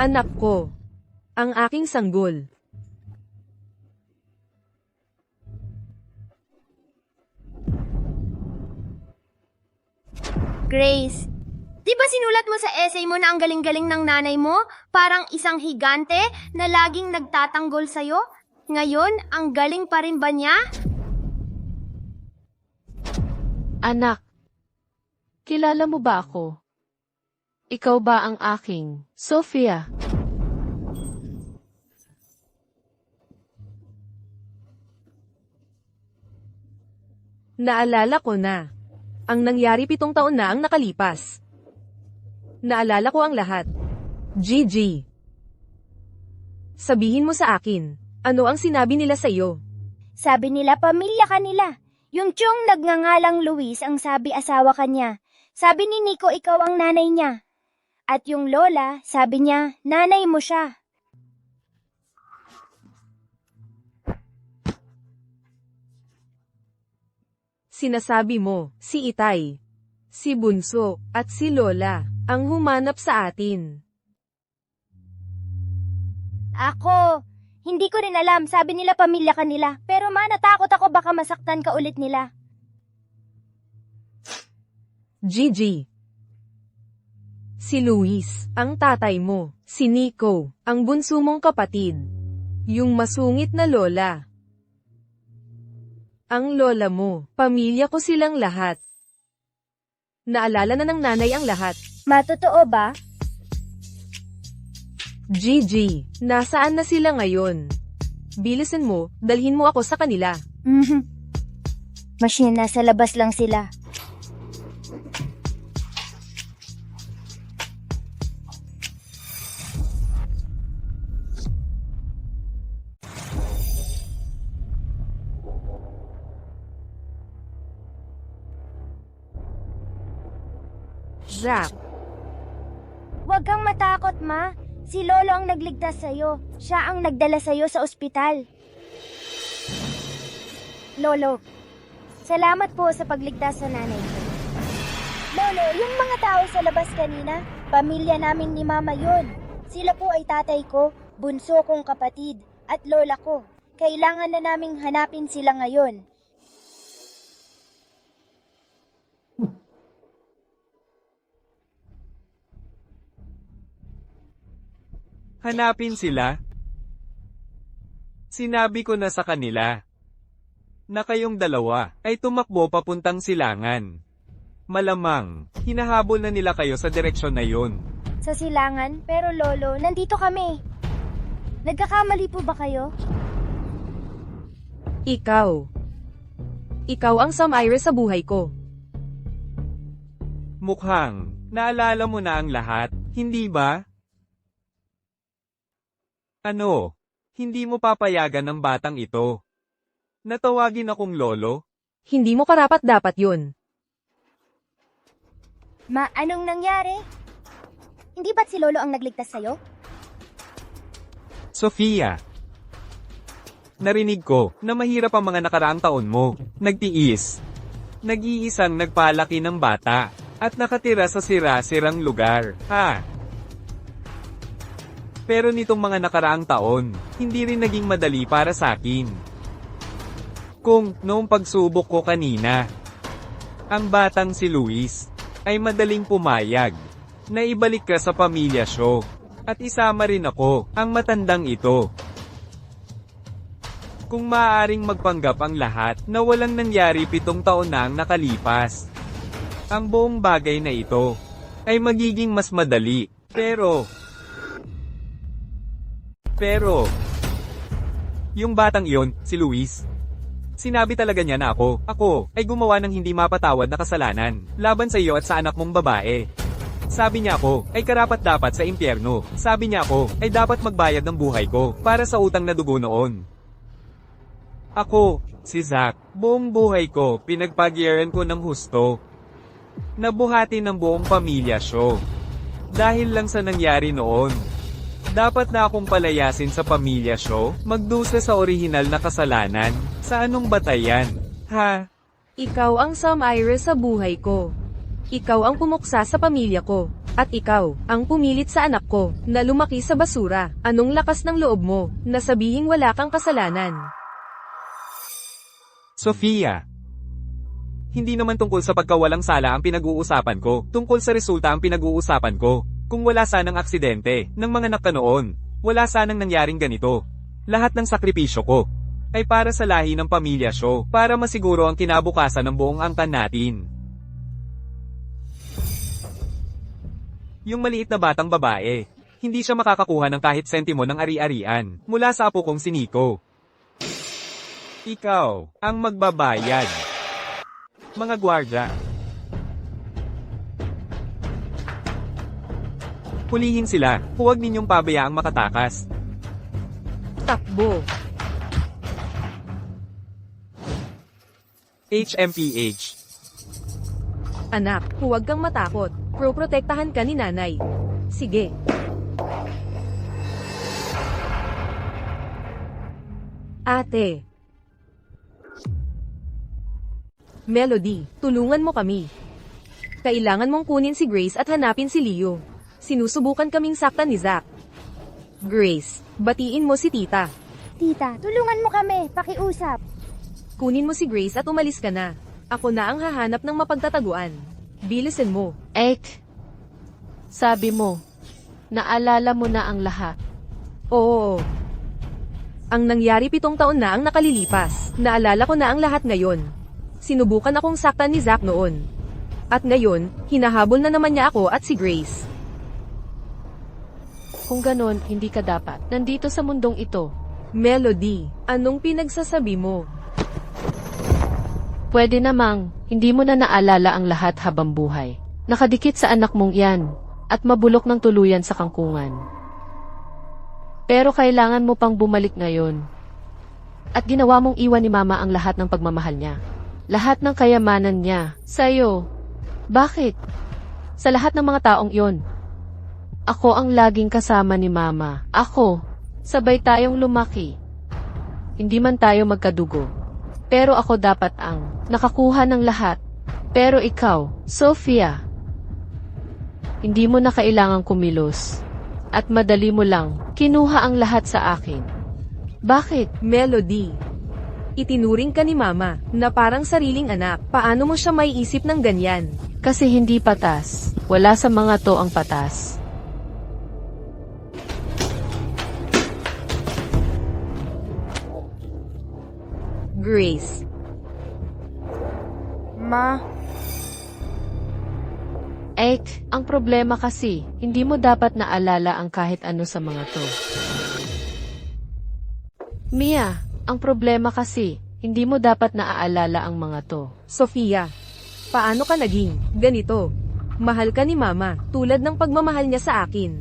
[SPEAKER 1] Anak ko. Ang aking sanggol.
[SPEAKER 5] Grace, di ba sinulat mo sa essay mo na ang galing-galing ng nanay mo? Parang isang higante na laging nagtatanggol sa'yo? Ngayon, ang galing pa rin ba niya?
[SPEAKER 3] Anak, kilala mo ba ako? Ikaw ba ang aking Sophia?
[SPEAKER 1] Naalala ko na. Ang nangyari 7 taon na ang nakalipas. Naalala ko ang lahat. Gigi. Sabihin mo sa akin, ano ang sinabi nila sa iyo?
[SPEAKER 5] Sabi nila pamilya ka nila. Yung tiyong nagngangalang Luis ang sabi asawa ka niya. Sabi ni Nico ikaw ang nanay niya. At yung lola, sabi niya, nanay mo siya.
[SPEAKER 1] Sinasabi mo, si Itay, si Bunso, at si Lola, ang humanap sa atin.
[SPEAKER 5] Ako, hindi ko rin alam. Sabi nila pamilya ka nila. Pero natakot ako baka masaktan ka ulit nila.
[SPEAKER 1] Gigi. Si Luis, ang tatay mo. Si Nico, ang bunso mong kapatid. Yung masungit na lola. Ang lola mo, pamilya ko silang lahat. Naalala na ng nanay ang lahat.
[SPEAKER 5] Matotoo ba?
[SPEAKER 1] Gigi, nasaan na sila ngayon? Bilisan mo, dalhin mo ako sa kanila.
[SPEAKER 5] Machine, nasa labas lang sila.
[SPEAKER 1] Jack,
[SPEAKER 5] Huwag kang matakot, ma. Si Lolo ang nagligtas sa'yo. Siya ang nagdala sa'yo sa ospital. Lolo, salamat po sa pagligtas sa nanay ko. Lolo, yung mga tao sa labas kanina, pamilya namin ni Mama yun. Sila po ay tatay ko, bunso kong kapatid, at lola ko. Kailangan na naming hanapin sila ngayon.
[SPEAKER 4] Hanapin sila? Sinabi ko na sa kanila na kayong dalawa ay tumakbo papuntang silangan. Malamang, hinahabol na nila kayo sa direksyon na yun.
[SPEAKER 5] Sa silangan, pero Lolo, nandito kami. Nagkakamali po ba kayo?
[SPEAKER 1] ikaw. Ikaw ang Sam-Iris sa buhay ko.
[SPEAKER 4] Mukhang, naalala mo na ang lahat, hindi ba? Ano? Hindi mo papayagan ng batang ito? Natawagin akong lolo?
[SPEAKER 1] Hindi mo karapat-dapat yun.
[SPEAKER 5] Ma, anong nangyari? Hindi ba't si Lolo ang nagligtas sa'yo?
[SPEAKER 4] Sofia. Narinig ko na mahirap ang mga nakaraang taon mo. Nagtiis. Nag-iisang nagpalaki ng bata at nakatira sa sira-sirang lugar, ha? Pero nitong mga nakaraang taon, hindi rin naging madali para sa akin. Kung noong pagsubok ko kanina, ang batang si Luis ay madaling pumayag na ibalik ka sa pamilya show at isama rin ako, ang matandang ito. Kung maaaring magpanggap ang lahat na walang nangyari 7 taon na ang nakalipas, ang buong bagay na ito ay magiging mas madali. Pero, Yung batang iyon, si Luis. Sinabi talaga niya na ako ay gumawa ng hindi mapatawad na kasalanan, laban sa iyo at sa anak mong babae. Sabi niya ako, ay karapat-dapat sa impyerno. Sabi niya ako, ay dapat magbayad ng buhay ko, para sa utang na dugo noon. Ako, si Zack, buong buhay ko, pinagpagyaran ko ng husto. Nabuhati ng buong pamilya siya. Dahil lang sa nangyari noon. Dapat na akong palayasin sa pamilya siya, magdusa sa orihinal na kasalanan. Sa anong batayan? Ha?
[SPEAKER 1] Ikaw ang sumire sa buhay ko. Ikaw ang pumuksa sa pamilya ko. At ikaw, ang pumilit sa anak ko, na lumaki sa basura. Anong lakas ng loob mo, na sabihing wala kang kasalanan?
[SPEAKER 4] Sofia. Hindi naman tungkol sa pagkawalang sala ang pinag-uusapan ko, tungkol sa resulta ang pinag-uusapan ko. Kung wala sanang aksidente, ng mga anak noon, wala sanang nangyaring ganito. Lahat ng sakripisyo ko, ay para sa lahi ng pamilya siya, para masiguro ang kinabukasan ng buong angkan natin. Yung maliit na batang babae, hindi siya makakakuha ng kahit sentimo ng ari-arian, mula sa apo kong si Nico. Ikaw, ang magbabayad. Mga gwardya. Hulihin sila, huwag ninyong pabayaang makatakas.
[SPEAKER 1] Takbo.
[SPEAKER 4] HMPH.
[SPEAKER 1] Anak, huwag kang matakot. Proprotektahan ka ni nanay. Sige. Ate. Melody, tulungan mo kami. Kailangan mong kunin si Grace at hanapin si Leo. Sinusubukan kaming saktan ni Zack. Grace, batiin mo si tita.
[SPEAKER 5] Tita, tulungan mo kami, pakiusap.
[SPEAKER 1] Kunin mo si Grace at umalis ka na. Ako na ang hahanap ng mapagtataguan. Bilisin mo.
[SPEAKER 3] Sabi mo, naalala mo na ang lahat.
[SPEAKER 1] Oo. Ang nangyari 7 taon na ang nakalilipas. Naalala ko na ang lahat ngayon. Sinubukan akong saktan ni Zack noon. At ngayon, hinahabol na naman niya ako at si Grace.
[SPEAKER 3] Kung ganon, hindi ka dapat nandito sa mundong ito.
[SPEAKER 1] Melody, anong pinagsasabi mo?
[SPEAKER 3] Pwede namang, hindi mo na naalala ang lahat habang buhay. Nakadikit sa anak mong yan, at mabulok ng tuluyan sa kangkungan. Pero kailangan mo pang bumalik ngayon. At ginawa mong iwan ni Mama ang lahat ng pagmamahal niya. Lahat ng kayamanan niya, sa'yo. Bakit? Sa lahat ng mga taong iyon. Ako ang laging kasama ni Mama. Ako, sabay tayong lumaki. Hindi man tayo magkadugo. Pero ako dapat ang nakakuha ng lahat. Pero ikaw, Sofia, hindi mo na kailangang kumilos. At madali mo lang, kinuha ang lahat sa akin. Bakit?
[SPEAKER 1] Melody. Itinuring ka ni Mama, na parang sariling anak. Paano mo siya may isip ng ganyan?
[SPEAKER 3] Kasi hindi patas. Wala sa mga to ang patas.
[SPEAKER 1] Grace.
[SPEAKER 8] Ma,
[SPEAKER 3] Ang problema kasi, hindi mo dapat naalala ang kahit ano sa mga to. Mia, ang problema kasi, hindi mo dapat naaalala ang mga to.
[SPEAKER 1] Sofia. Paano ka naging ganito? Mahal ka ni Mama, tulad ng pagmamahal niya sa akin.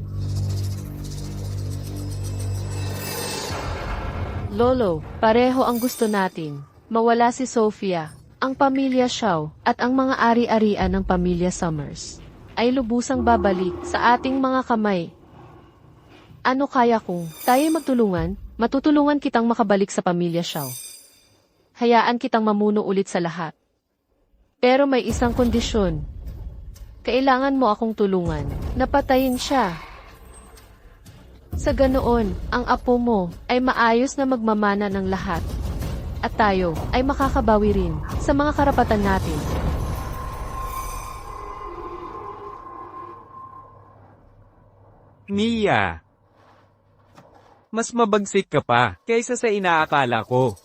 [SPEAKER 3] Lolo, pareho ang gusto natin. Mawala si Sofia, ang pamilya Shaw, at ang mga ari-arian ng pamilya Summers ay lubusang babalik sa ating mga kamay. Ano kaya kung tayo magtulungan? Matutulungan kitang makabalik sa pamilya Shaw. Hayaan kitang mamuno ulit sa lahat. Pero may isang kondisyon. Kailangan mo akong tulungan. Napatayin siya. Sa ganoon, ang apo mo ay maayos na magmamana ng lahat. At tayo ay makakabawi rin sa mga karapatan natin.
[SPEAKER 4] Mia. Mas mabagsik ka pa kaysa sa inaakala ko.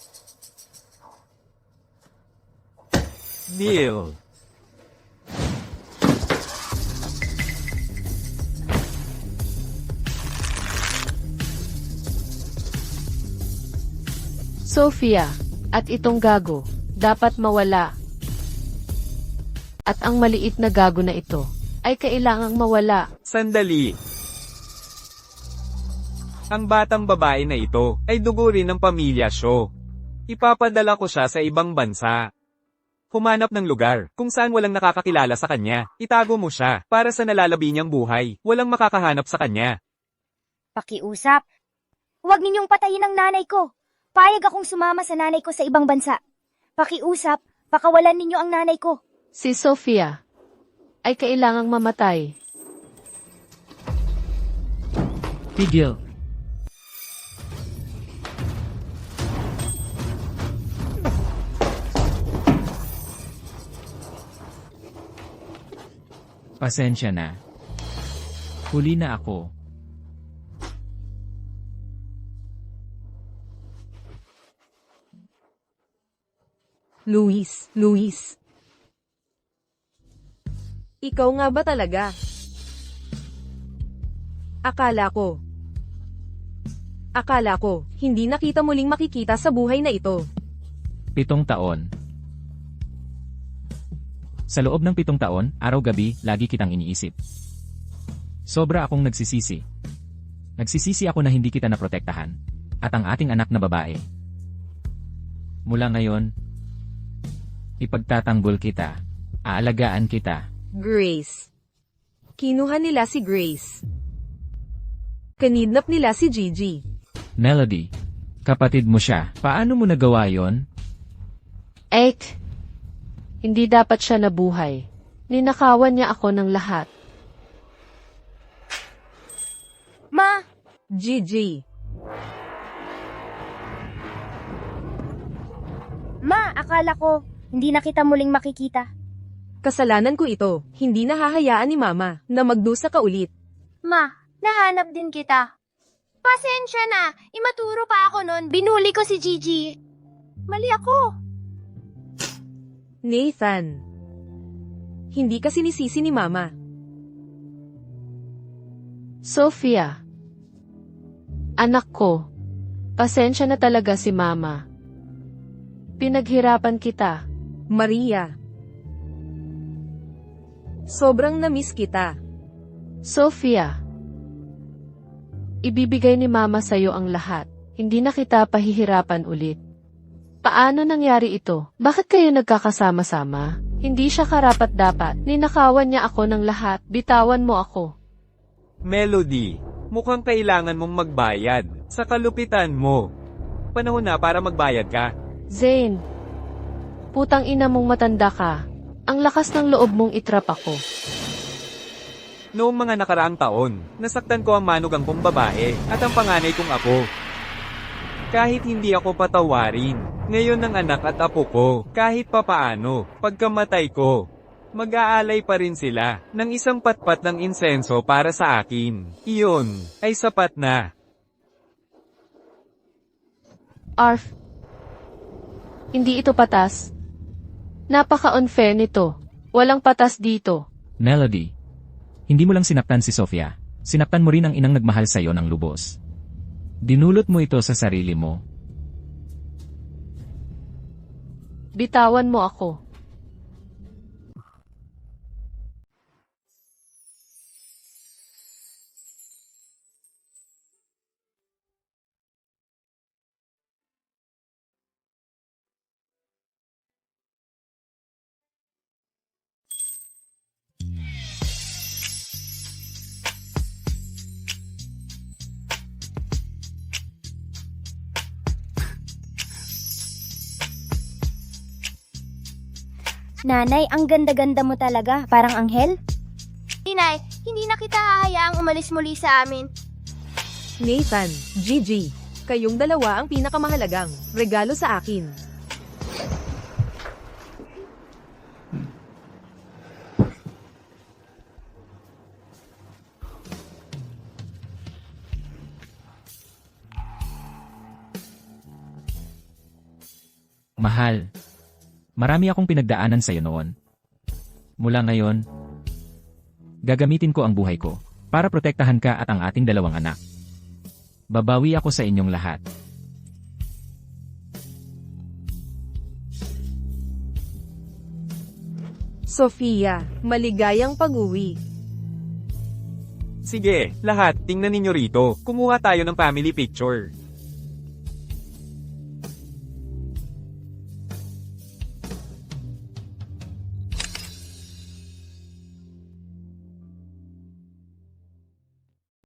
[SPEAKER 4] Deal.
[SPEAKER 3] Sophia, at itong gago, dapat mawala. At ang maliit na gago na ito, ay kailangang mawala.
[SPEAKER 4] Sandali. Ang batang babae na ito ay dugo rin ng pamilya Shaw. Ipapadala ko siya sa ibang bansa. Humanap ng lugar kung saan walang nakakakilala sa kanya. Itago mo siya para sa nalalabi niyang buhay. Walang makakahanap sa kanya.
[SPEAKER 5] Pakiusap. Huwag ninyong patayin ang nanay ko. Payag akong sumama sa nanay ko sa ibang bansa. Pakiusap, pakawalan ninyo ang nanay ko.
[SPEAKER 3] Si Sophia, ay kailangang mamatay.
[SPEAKER 2] Tigil. Pasensya na. Huli na ako.
[SPEAKER 1] Luis. Ikaw nga ba talaga? Akala ko, hindi na kita muling makikita sa buhay na ito.
[SPEAKER 2] 7 taon. Sa loob ng 7 taon, araw-gabi, lagi kitang iniisip. Sobra akong nagsisisi. Nagsisisi ako na hindi kita naprotektahan. At ang ating anak na babae. Mula ngayon, ipagtatanggol kita. Aalagaan kita.
[SPEAKER 1] Grace. Kinuha nila si Grace. Kanidnap nila si Gigi.
[SPEAKER 2] Melody. Kapatid mo siya. Paano mo nagawa yon?
[SPEAKER 3] Hindi dapat siya nabuhay. Ninakawan niya ako ng lahat.
[SPEAKER 5] Ma,
[SPEAKER 1] Gigi.
[SPEAKER 5] akala ko, hindi na kita muling makikita.
[SPEAKER 1] Kasalanan ko ito. Hindi nahahayaan ni Mama na magdusa ka ulit.
[SPEAKER 8] Ma, nahanap din kita. Pasensya na, imaturo pa ako nun. Binuli ko si Gigi. Mali ako.
[SPEAKER 1] Nathan. Hindi ka sinisisi ni Mama.
[SPEAKER 3] Sophia. Anak ko. Pasensya na talaga si Mama. Pinaghirapan kita.
[SPEAKER 1] Maria. Sobrang na-miss kita.
[SPEAKER 3] Sophia. Ibibigay ni Mama sa'yo ang lahat. Hindi na kita pahihirapan ulit. Paano nangyari ito? Bakit kayo nagkakasama-sama? Hindi siya karapat-dapat. Ninakawan niya ako ng lahat. Bitawan mo ako.
[SPEAKER 4] Melody, mukhang kailangan mong magbayad sa kalupitan mo. Panahon na para magbayad ka.
[SPEAKER 3] Zane. Putang ina mong matanda ka. Ang lakas ng loob mong itrap ako.
[SPEAKER 4] Noong mga nakaraang taon, nasaktan ko ang manugang kong babae at ang panganay kong apo. Kahit hindi ako patawarin, ngayon ng anak at apo ko, kahit papaano, pagkamatay ko, mag-aalay pa rin sila ng isang patpat ng insenso para sa akin. Iyon ay sapat na.
[SPEAKER 3] Arf. Hindi ito patas. Napaka-unfair nito. Walang patas dito.
[SPEAKER 2] Melody. Hindi mo lang sinaktan si Sophia. Sinaktan mo rin ang inang nagmahal sa'yo ng lubos. Dinulot mo ito sa sarili mo.
[SPEAKER 3] Bitawan mo ako.
[SPEAKER 5] Nanay, ang ganda-ganda mo talaga. Parang anghel.
[SPEAKER 8] Inay, hindi na kita hahayaang umalis muli sa amin.
[SPEAKER 1] Nathan, Gigi, kayong dalawa ang pinakamahalagang regalo sa akin.
[SPEAKER 2] Mahal. Marami akong pinagdaanan sa'yo noon. Mula ngayon, gagamitin ko ang buhay ko para protektahan ka at ang ating dalawang anak. Babawi ako sa inyong lahat.
[SPEAKER 1] Sofia, maligayang pag-uwi.
[SPEAKER 4] Sige, lahat, tingnan ninyo rito. Kumuha tayo ng family picture.